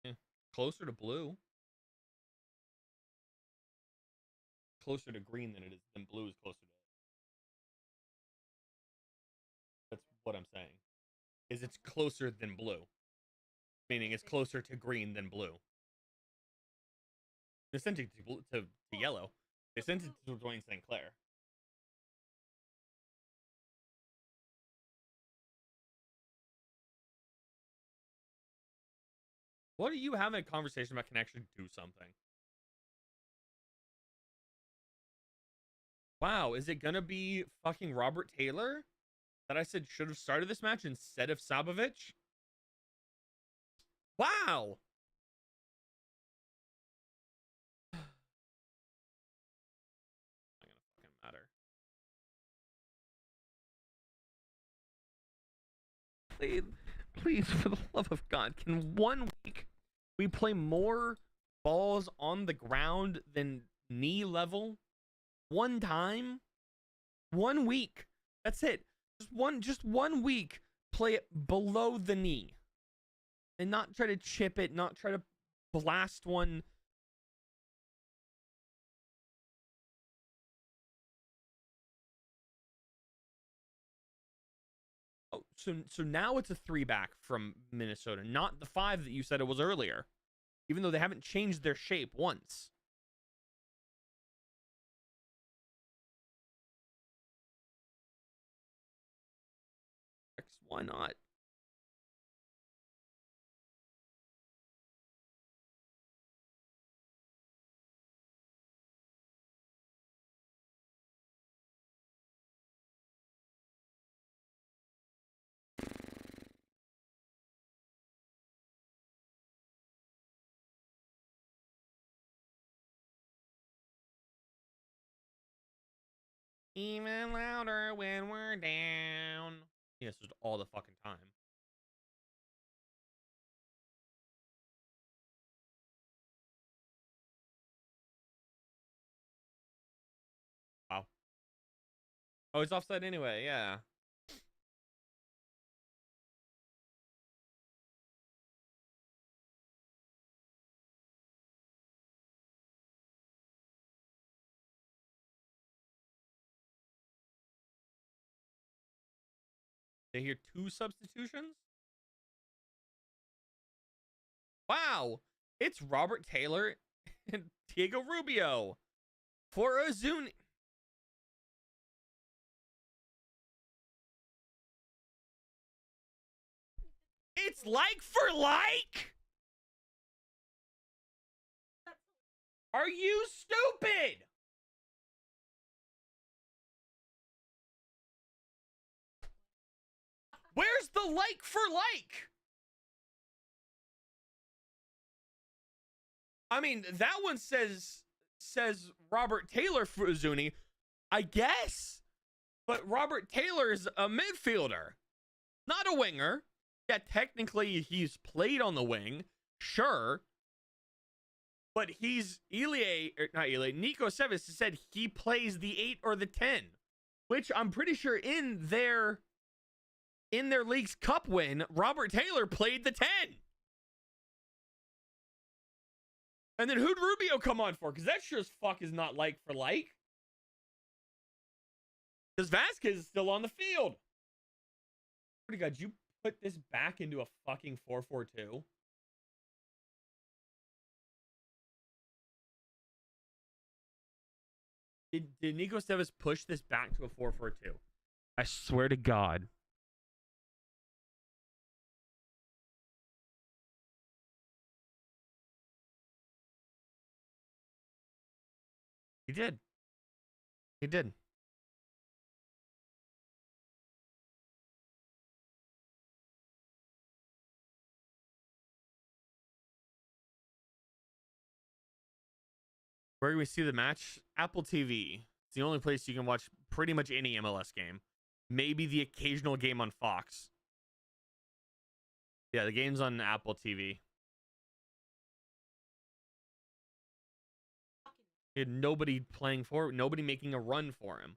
A: yeah, closer to blue. Closer to green than it is than blue is closer to. That's what I'm saying. Is it's closer than blue, meaning it's closer to green than blue. They sent it to yellow. They sent it to Dwayne St. Clair. What are you having a conversation about can actually do something? Wow, is it gonna be fucking Robert Taylor that I said should have started this match instead of Sabovic? Wow. Not gonna fucking matter. Please, please, for the love of God, can 1 week we play more balls on the ground than knee level? One time? 1 week. That's it. Just 1 week. Play it below the knee. And not try to chip it, not try to blast one. Oh, so now it's a 3-back from Minnesota, not the 5 that you said it was earlier. Even though they haven't changed their shape once. Why not? Even louder when we're down. Yes, just all the fucking time. Wow. Oh, it's offside anyway. Yeah. They hear 2 substitutions. Wow, it's Robert Taylor and Diego Rubio for Ozuna. It's like for like? Are you stupid? Where's the like for like? I mean, that one says Robert Taylor for Ozuna, I guess. But Robert Taylor is a midfielder, not a winger. Yeah, technically he's played on the wing, sure. But he's Nico Seves said he plays the 8 or the 10, which I'm pretty sure in their League's Cup win, Robert Taylor played the 10. And then who'd Rubio come on for? Because that sure as fuck is not like for like. Because Vasquez is still on the field. Pretty God, you put this back into a fucking 4-4-2? Did Nico Seves push this back to a 4-4-2? I swear to God. He did. He did. Where do we see the match? Apple TV. It's the only place you can watch pretty much any MLS game. Maybe the occasional game on Fox. Yeah, the game's on Apple TV. He had nobody playing for it, nobody making a run for him.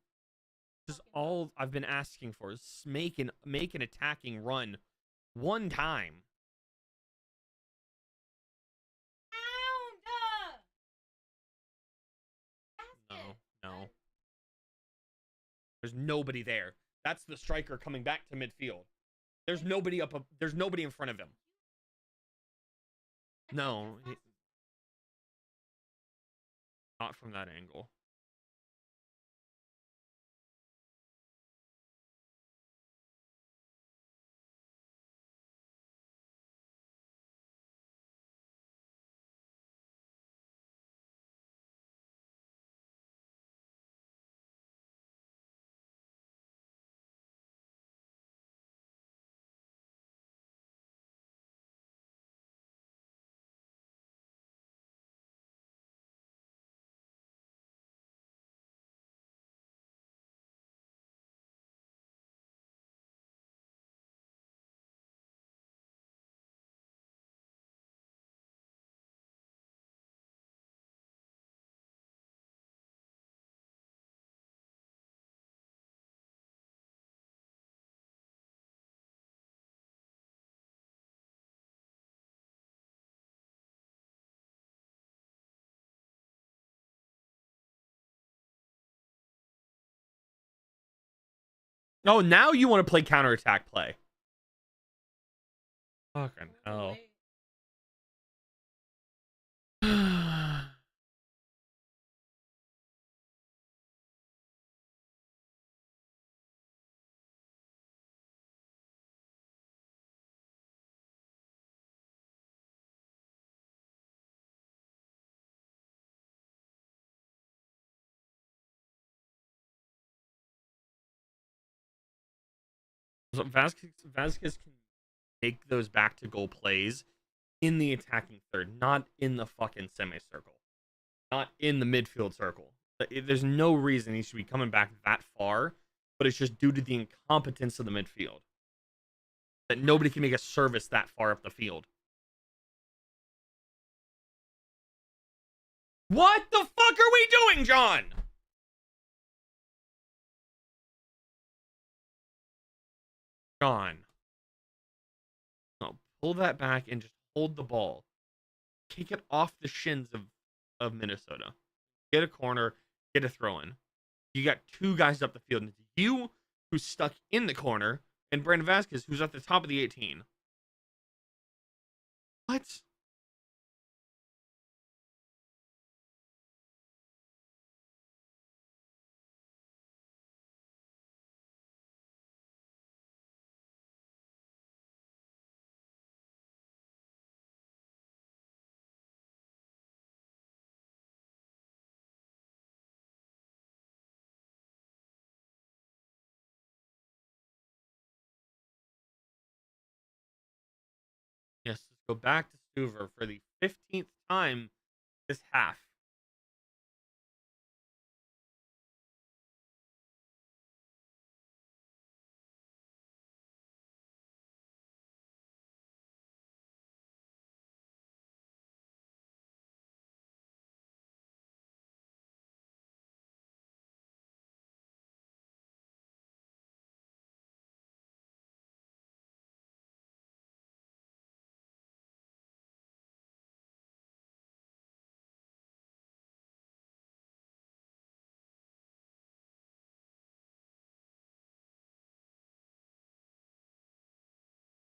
A: This is all I've been asking for, is make an attacking run one time. No. There's nobody there. That's the striker coming back to midfield. There's nobody there's nobody in front of him. No. Not from that angle. Oh, now you want to play counterattack play. Fucking hell. So Vasquez can make those back to goal plays in the attacking third, not in the fucking semicircle, not in the midfield circle. There's no reason he should be coming back that far, but it's just due to the incompetence of the midfield that nobody can make a service that far up the field. What the fuck are we doing, John? John. No, pull that back and just hold the ball. Kick it off the shins of Minnesota. Get a corner, get a throw in. You got 2 guys up the field. And it's you who's stuck in the corner, and Brandon Vasquez, who's at the top of the 18. What? Yes, let's go back to Stuver for the 15th time this half.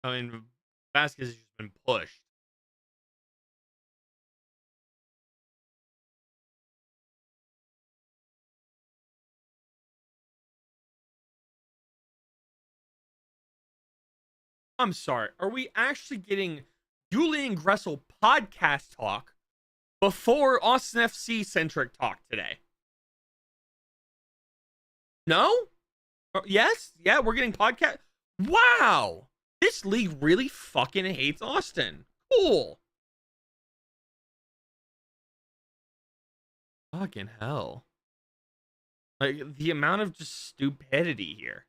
A: I mean, Vasquez has just been pushed. I'm sorry. Are we actually getting Julian Gressel podcast talk before Austin FC centric talk today? No? Yes? Yeah, we're getting podcast. Wow. This league really fucking hates Austin. Cool. Fucking hell. Like, the amount of just stupidity here.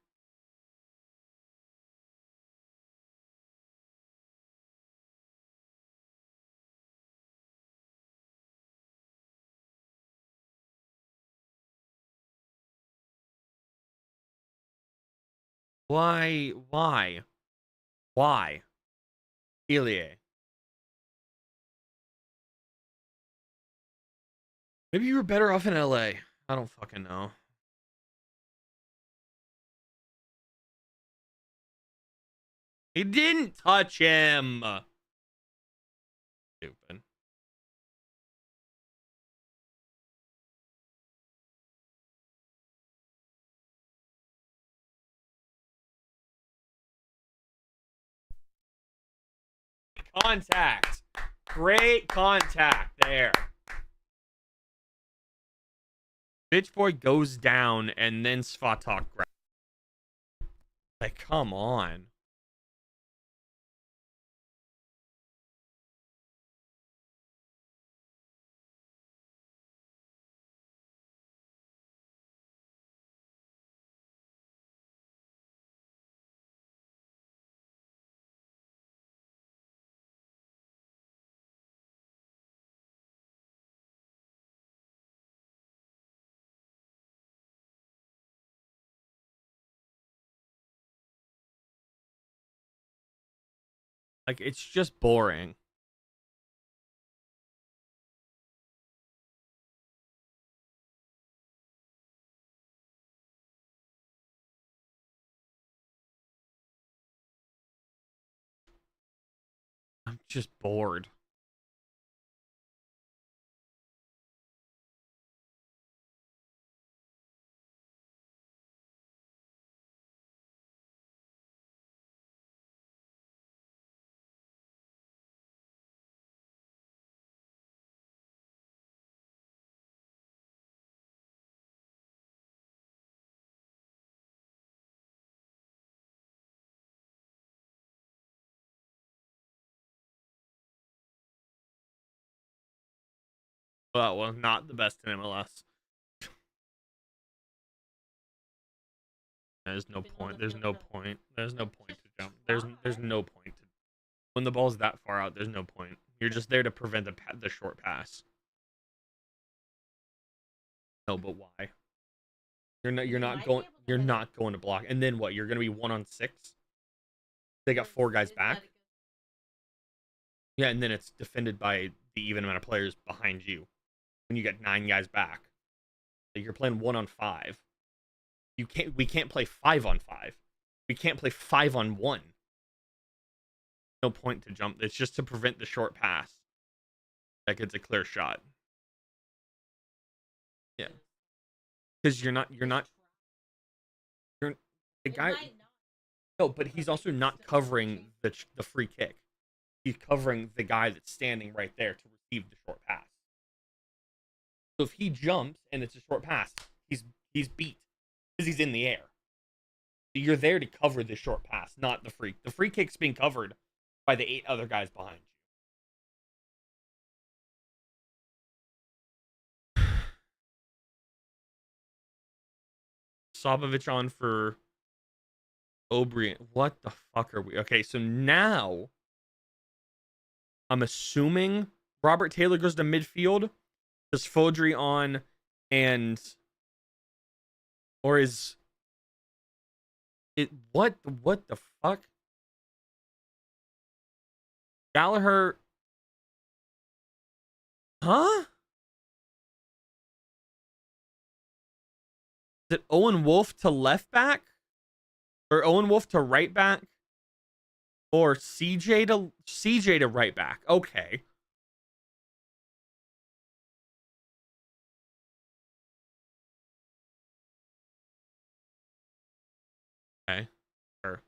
A: Why? Why? Why? Ilie. Maybe you were better off in LA. I don't fucking know. He didn't touch him. Stupid. Contact. Great contact there. Bitch boy goes down and then Svatok grabs. Like, come on. Like, it's just boring. I'm just bored. Well, not the best in MLS. There's no point. There's no point. There's no point to jump. There's no point to when the ball's that far out. There's no point. You're just there to prevent the short pass. No, but why? You're not going to block. And then what? You're gonna be 1-on-6. They got 4 guys back. Yeah, and then it's defended by the even amount of players behind you. When you get 9 guys back, so you're playing 1-on-5. We can't play 5-on-5. We can't play 5-on-1. No point to jump. It's just to prevent the short pass. Like it's a clear shot. Yeah. Because you're the guy. No, but he's also not covering the free kick. He's covering the guy that's standing right there to receive the short pass. So if he jumps and it's a short pass, he's beat because he's in the air. So you're there to cover the short pass, not the free. The free kick's being covered by the 8 other guys behind you. Sabovic on for Obrian. What the fuck are we? Okay, so now I'm assuming Robert Taylor goes to midfield. Does Fodry on and or is it what the fuck? Gallagher. Huh? Is it Owen Wolf to left back? Or Owen Wolf to right back? Or CJ to right back? Okay. Okay. Sure.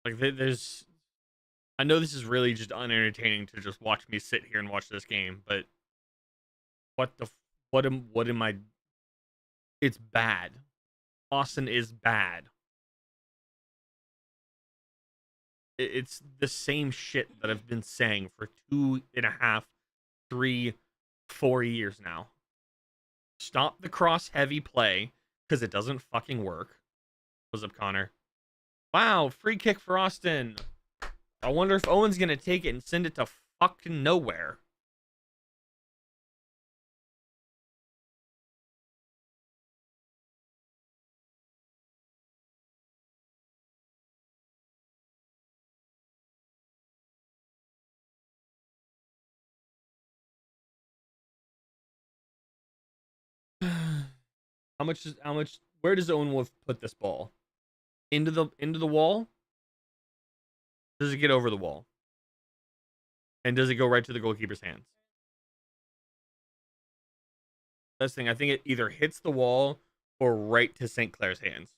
A: Like there's I know this is really just unentertaining to just watch me sit here and watch this game, but what am I it's bad. Austin is bad. It's the same shit that I've been saying for 2.5, 3, 4 years now. Stop the cross heavy play because it doesn't fucking work. What's up, Connor? Wow, free kick for Austin. I wonder if Owen's gonna take it and send it to fucking nowhere. How much where does Owen Wolf put this ball? Into the wall? Does it get over the wall? And does it go right to the goalkeeper's hands? That's the thing. I think it either hits the wall or right to St. Clair's hands.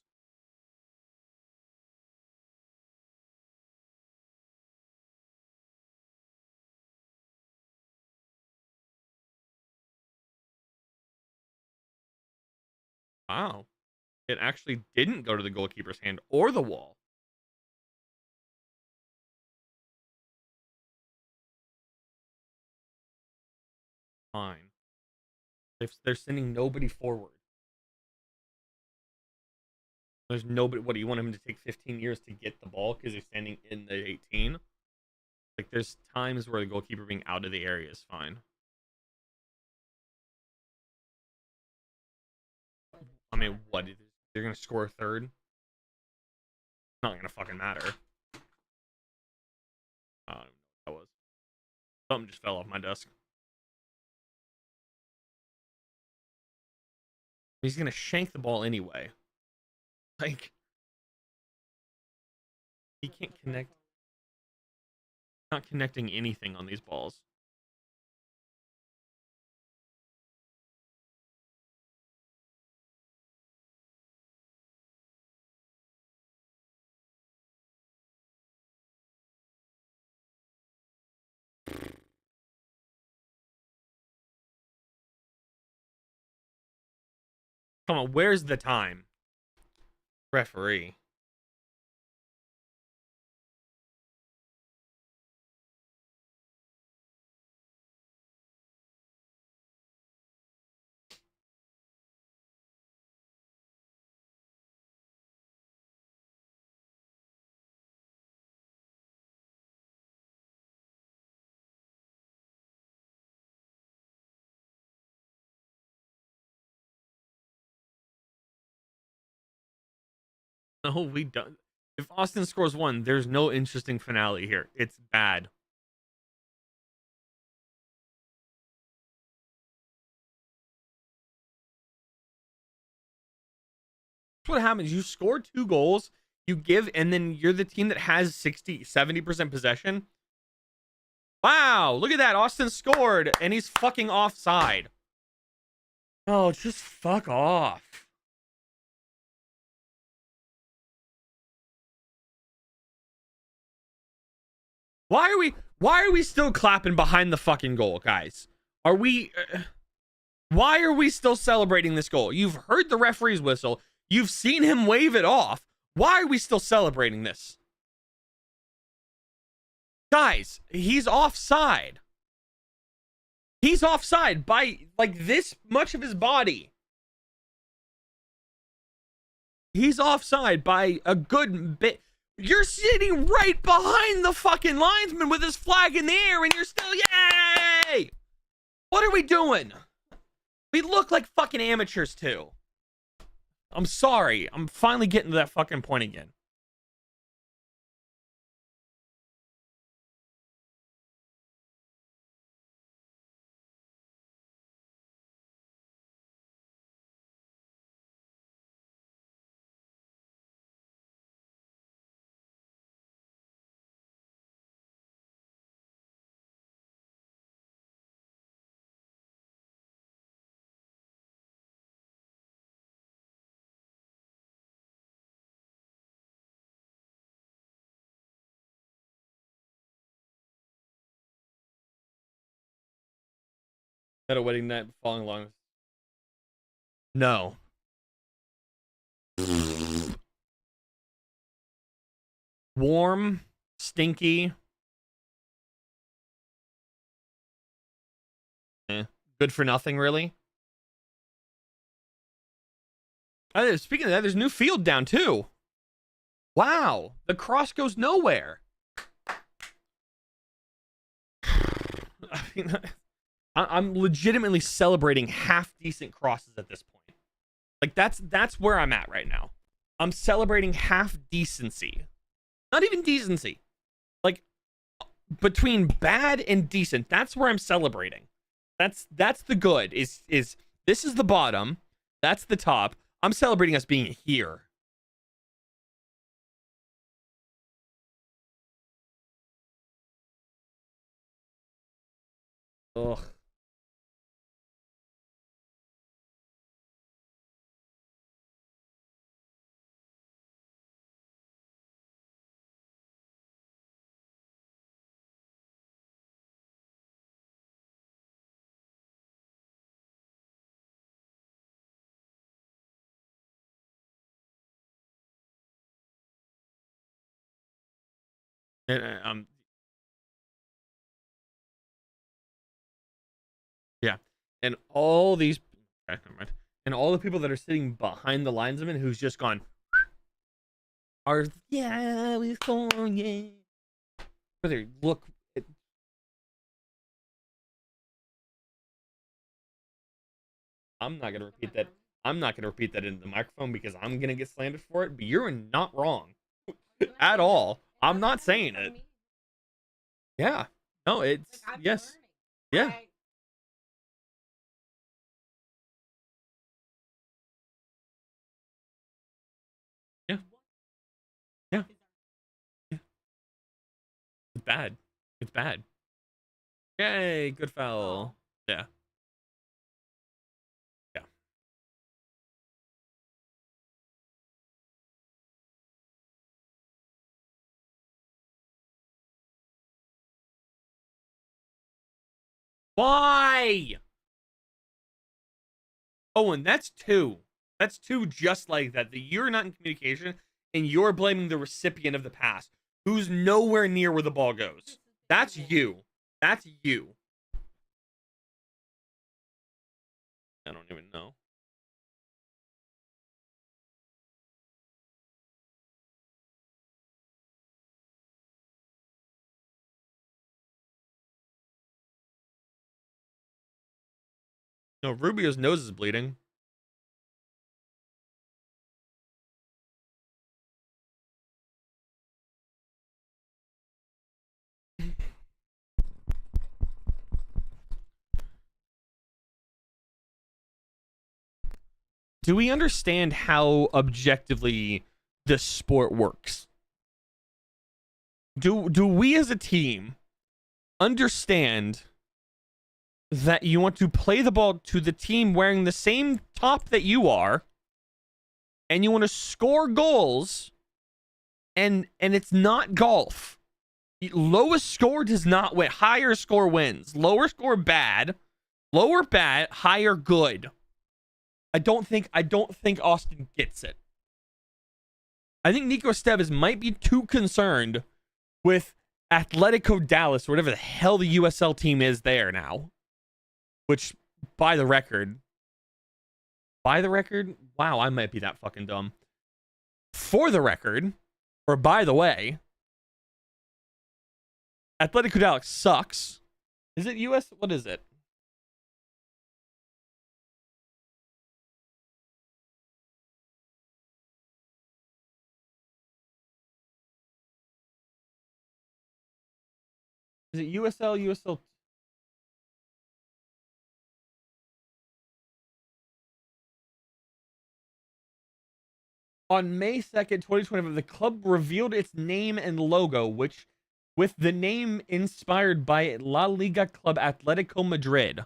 A: Wow. It actually didn't go to the goalkeeper's hand or the wall. Fine. They're sending nobody forward. There's nobody. What do you want him to take 15 years to get the ball because he's standing in the 18? Like, there's times where the goalkeeper being out of the area is fine. I mean, what? They're going to score a third? Not going to fucking matter. I don't know what that was. Something just fell off my desk. He's going to shank the ball anyway. Like, he can't connect. Not connecting anything on these balls. Come on, where's the time? Referee. No, we don't. If Austin scores 1, there's no interesting finale here. It's bad. That's what happens. You score 2 goals, you give, and then you're the team that has 70% possession. Wow, look at that. Austin scored, and he's fucking offside. Oh, just fuck off. Why are we still clapping behind the fucking goal, guys? Are we why are we still celebrating this goal? You've heard the referee's whistle. You've seen him wave it off. Why are we still celebrating this? Guys, he's offside. He's offside by like this much of his body. He's offside by a good bit. You're sitting right behind the fucking linesman with his flag in the air, and you're still, yay! What are we doing? We look like fucking amateurs, too. I'm sorry. I'm finally getting to that fucking point again. At a wedding night following along. No. Warm, stinky. Good for nothing, really. Speaking of that, there's a new field down too. Wow, the cross goes nowhere. I mean, I'm legitimately celebrating half decent crosses at this point. Like that's where I'm at right now. I'm celebrating half decency. Not even decency. Like between bad and decent, that's where I'm celebrating. That's the good. Is this is the bottom, that's the top. I'm celebrating us being here. Ugh. And, yeah. And all these okay, never mind. And all the people that are sitting behind the linesman who's just gone are yeah, we're going, yeah. Whether look I'm not gonna repeat that. I'm not gonna repeat that into the microphone because I'm gonna get slandered for it, but you're not wrong at all. I'm not saying it. Yeah. No, it's yes. Yeah. Yeah. Yeah. Yeah. It's bad. It's bad. Yay, good foul. Yeah. Yeah. Why? Oh, and that's 2. That's two just like that. That you're not in communication and you're blaming the recipient of the pass, who's nowhere near where the ball goes. That's you. That's you. I don't even know. No, Rubio's nose is bleeding. Do we understand how objectively this sport works? Do we as a team understand that you want to play the ball to the team wearing the same top that you are, and you want to score goals, and it's not golf? Lowest score does not win. Higher score wins. Lower score bad. Lower bad. Higher good. I don't think Austin gets it. I think Nico Estevez might be too concerned with Atletico Dallas, or whatever the hell the USL team is there now. Which, by the record, wow, I might be that fucking dumb. For the record, or by the way, Atletico Dallas sucks. Is it US? What is it? Is it USL? USL? On May 2nd, 2025, the club revealed its name and logo, which, with the name inspired by La Liga club Atletico Madrid.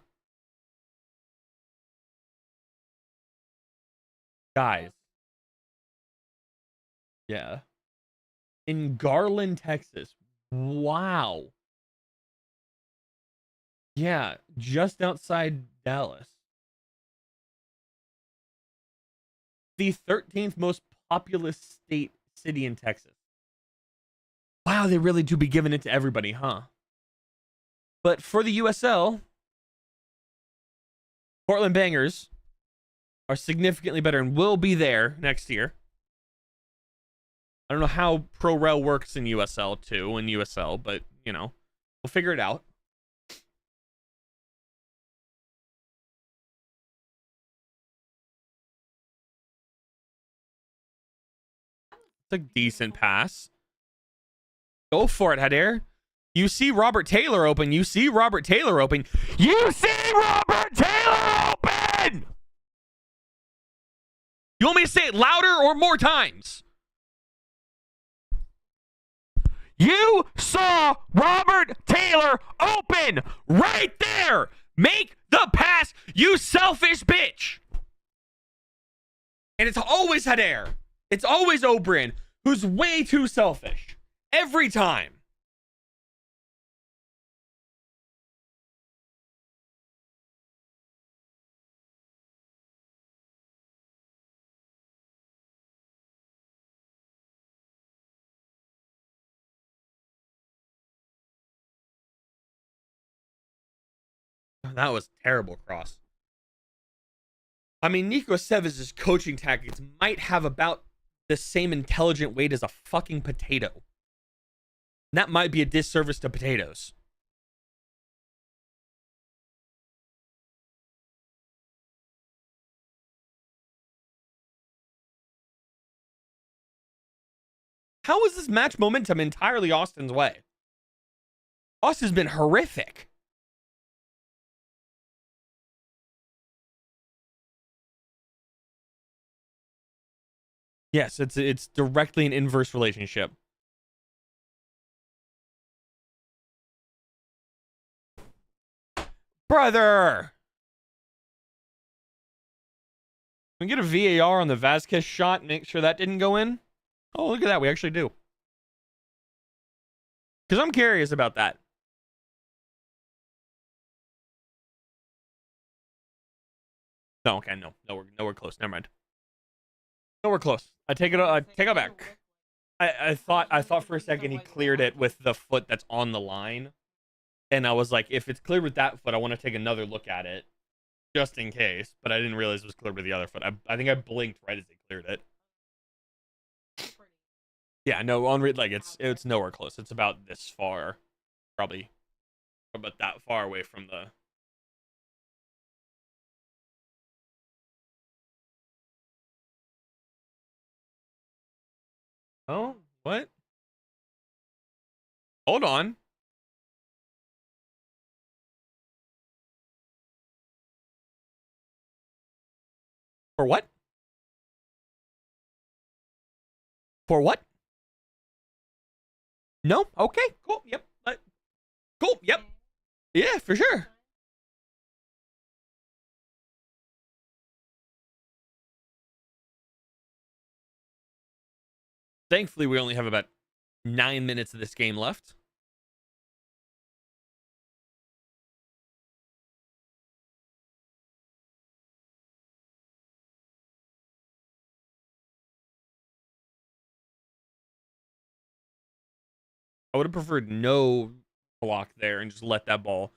A: Guys. Yeah. In Garland, Texas. Wow. Yeah, just outside Dallas. The 13th most populous city in Texas. Wow, they really do be giving it to everybody, huh? But for the USL, Portland Bangers are significantly better and will be there next year. I don't know how Pro Rel works in USL too, in USL, but, you know, we'll figure it out. It's a decent pass. Go for it, Hader. You see Robert Taylor open. You see Robert Taylor open. You see Robert Taylor open! You want me to say it louder or more times? You saw Robert Taylor open right there. Make the pass, you selfish bitch. And it's always Hader. It's always Obrien, who's way too selfish. Every time. That was terrible cross. I mean, Nico Estevez' coaching tactics might have about the same intelligent weight as a fucking potato. And that might be a disservice to potatoes. How is this match momentum entirely Austin's way? Austin's been horrific. Yes, it's directly an inverse relationship. Brother! Can we get a VAR on the Vasquez shot and make sure that didn't go in? Oh, look at that. We actually do. Because I'm curious about that. No, okay, no. We're nowhere close. Never mind. Nowhere close. I take it back. I thought for a second he cleared it with the foot that's on the line. And I was like, if it's cleared with that foot, I want to take another look at it. Just in case. But I didn't realize it was cleared with the other foot. I think I blinked right as he cleared it. Yeah, no, on read, like it's nowhere close. It's about this far. Probably about that far away from the... Oh, what? Hold on. For what? For what? No? Okay, cool. Yep. Cool. Yep. Yeah, for sure. Thankfully, we only have about 9 minutes of this game left. I would have preferred no block there and just let that ball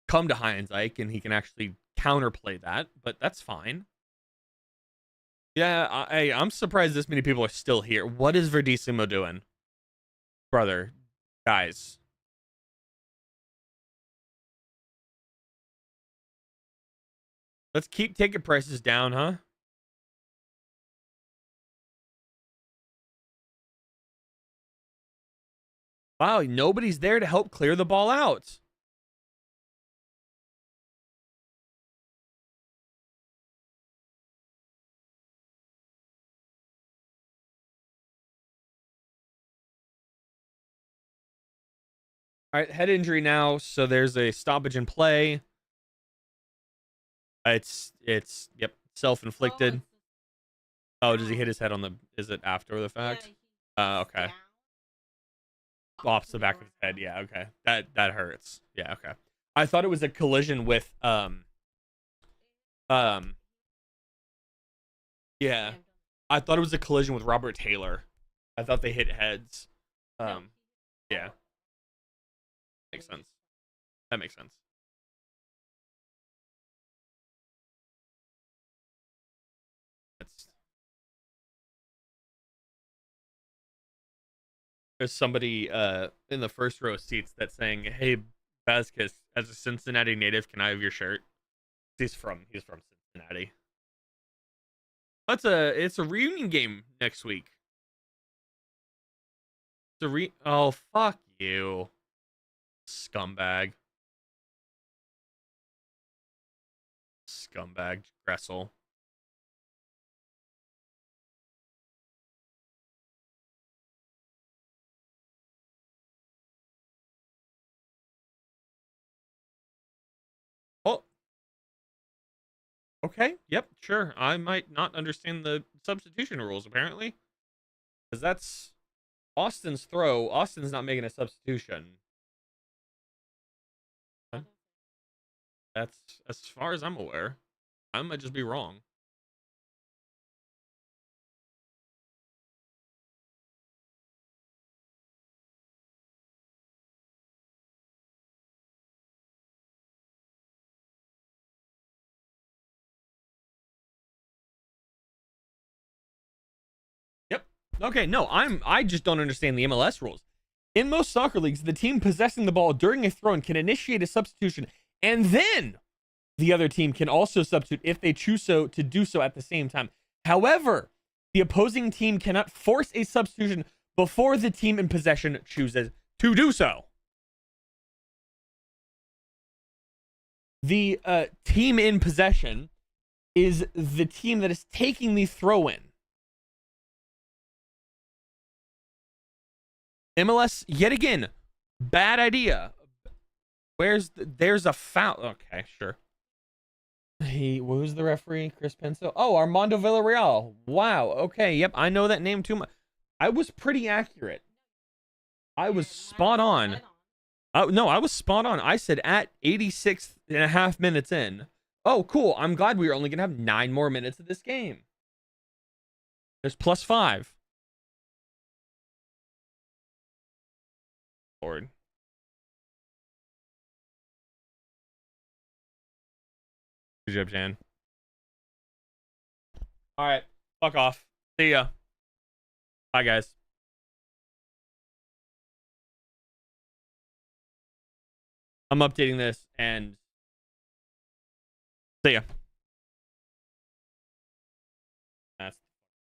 A: come to Heinzike and he can actually counterplay that, but that's fine. Yeah, I'm surprised this many people are still here. What is Verdissimo doing? Brother, guys. Let's keep ticket prices down, huh? Wow, nobody's there to help clear the ball out. All right, head injury now, so there's a stoppage in play. It's yep, self-inflicted. Oh, does he hit his head on the... Is it after the fact? Okay. Off the back of his head. Yeah, okay. That hurts. Yeah, okay. I thought it was a collision with yeah. I thought it was a collision with Robert Taylor. I thought they hit heads. Yeah. Makes sense. That makes sense. There's somebody in the first row seats that's saying, "Hey, Vasquez, as a Cincinnati native, can I have your shirt?" He's from Cincinnati. It's a reunion game next week. Oh, fuck you, scumbag. Scumbag Gressel. Oh. Okay, yep, sure. I might not understand the substitution rules, apparently. Because that's Austin's throw. Austin's not making a substitution. That's as far as I'm aware. I might just be wrong. Yep. Okay, no, I just don't understand the MLS rules. In most soccer leagues, the team possessing the ball during a throw-in can initiate a substitution, and then the other team can also substitute if they choose to do so at the same time. However, the opposing team cannot force a substitution before the team in possession chooses to do so. The team in possession is the team that is taking the throw-in. MLS, yet again, bad idea. There's a foul. Okay, sure. Who's the referee? Chris Penso. Oh, Armando Villarreal. Wow. Okay. Yep. I know that name too much. I was pretty accurate. I was spot on. Oh, no, I was spot on. I said at 86.5 minutes in. Oh, cool. I'm glad we are only going to have 9 more minutes of this game. There's +5. Lord. Good job, Jan. All right. Fuck off. See ya. Bye, guys. I'm updating this and see ya.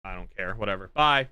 A: I don't care. Whatever. Bye.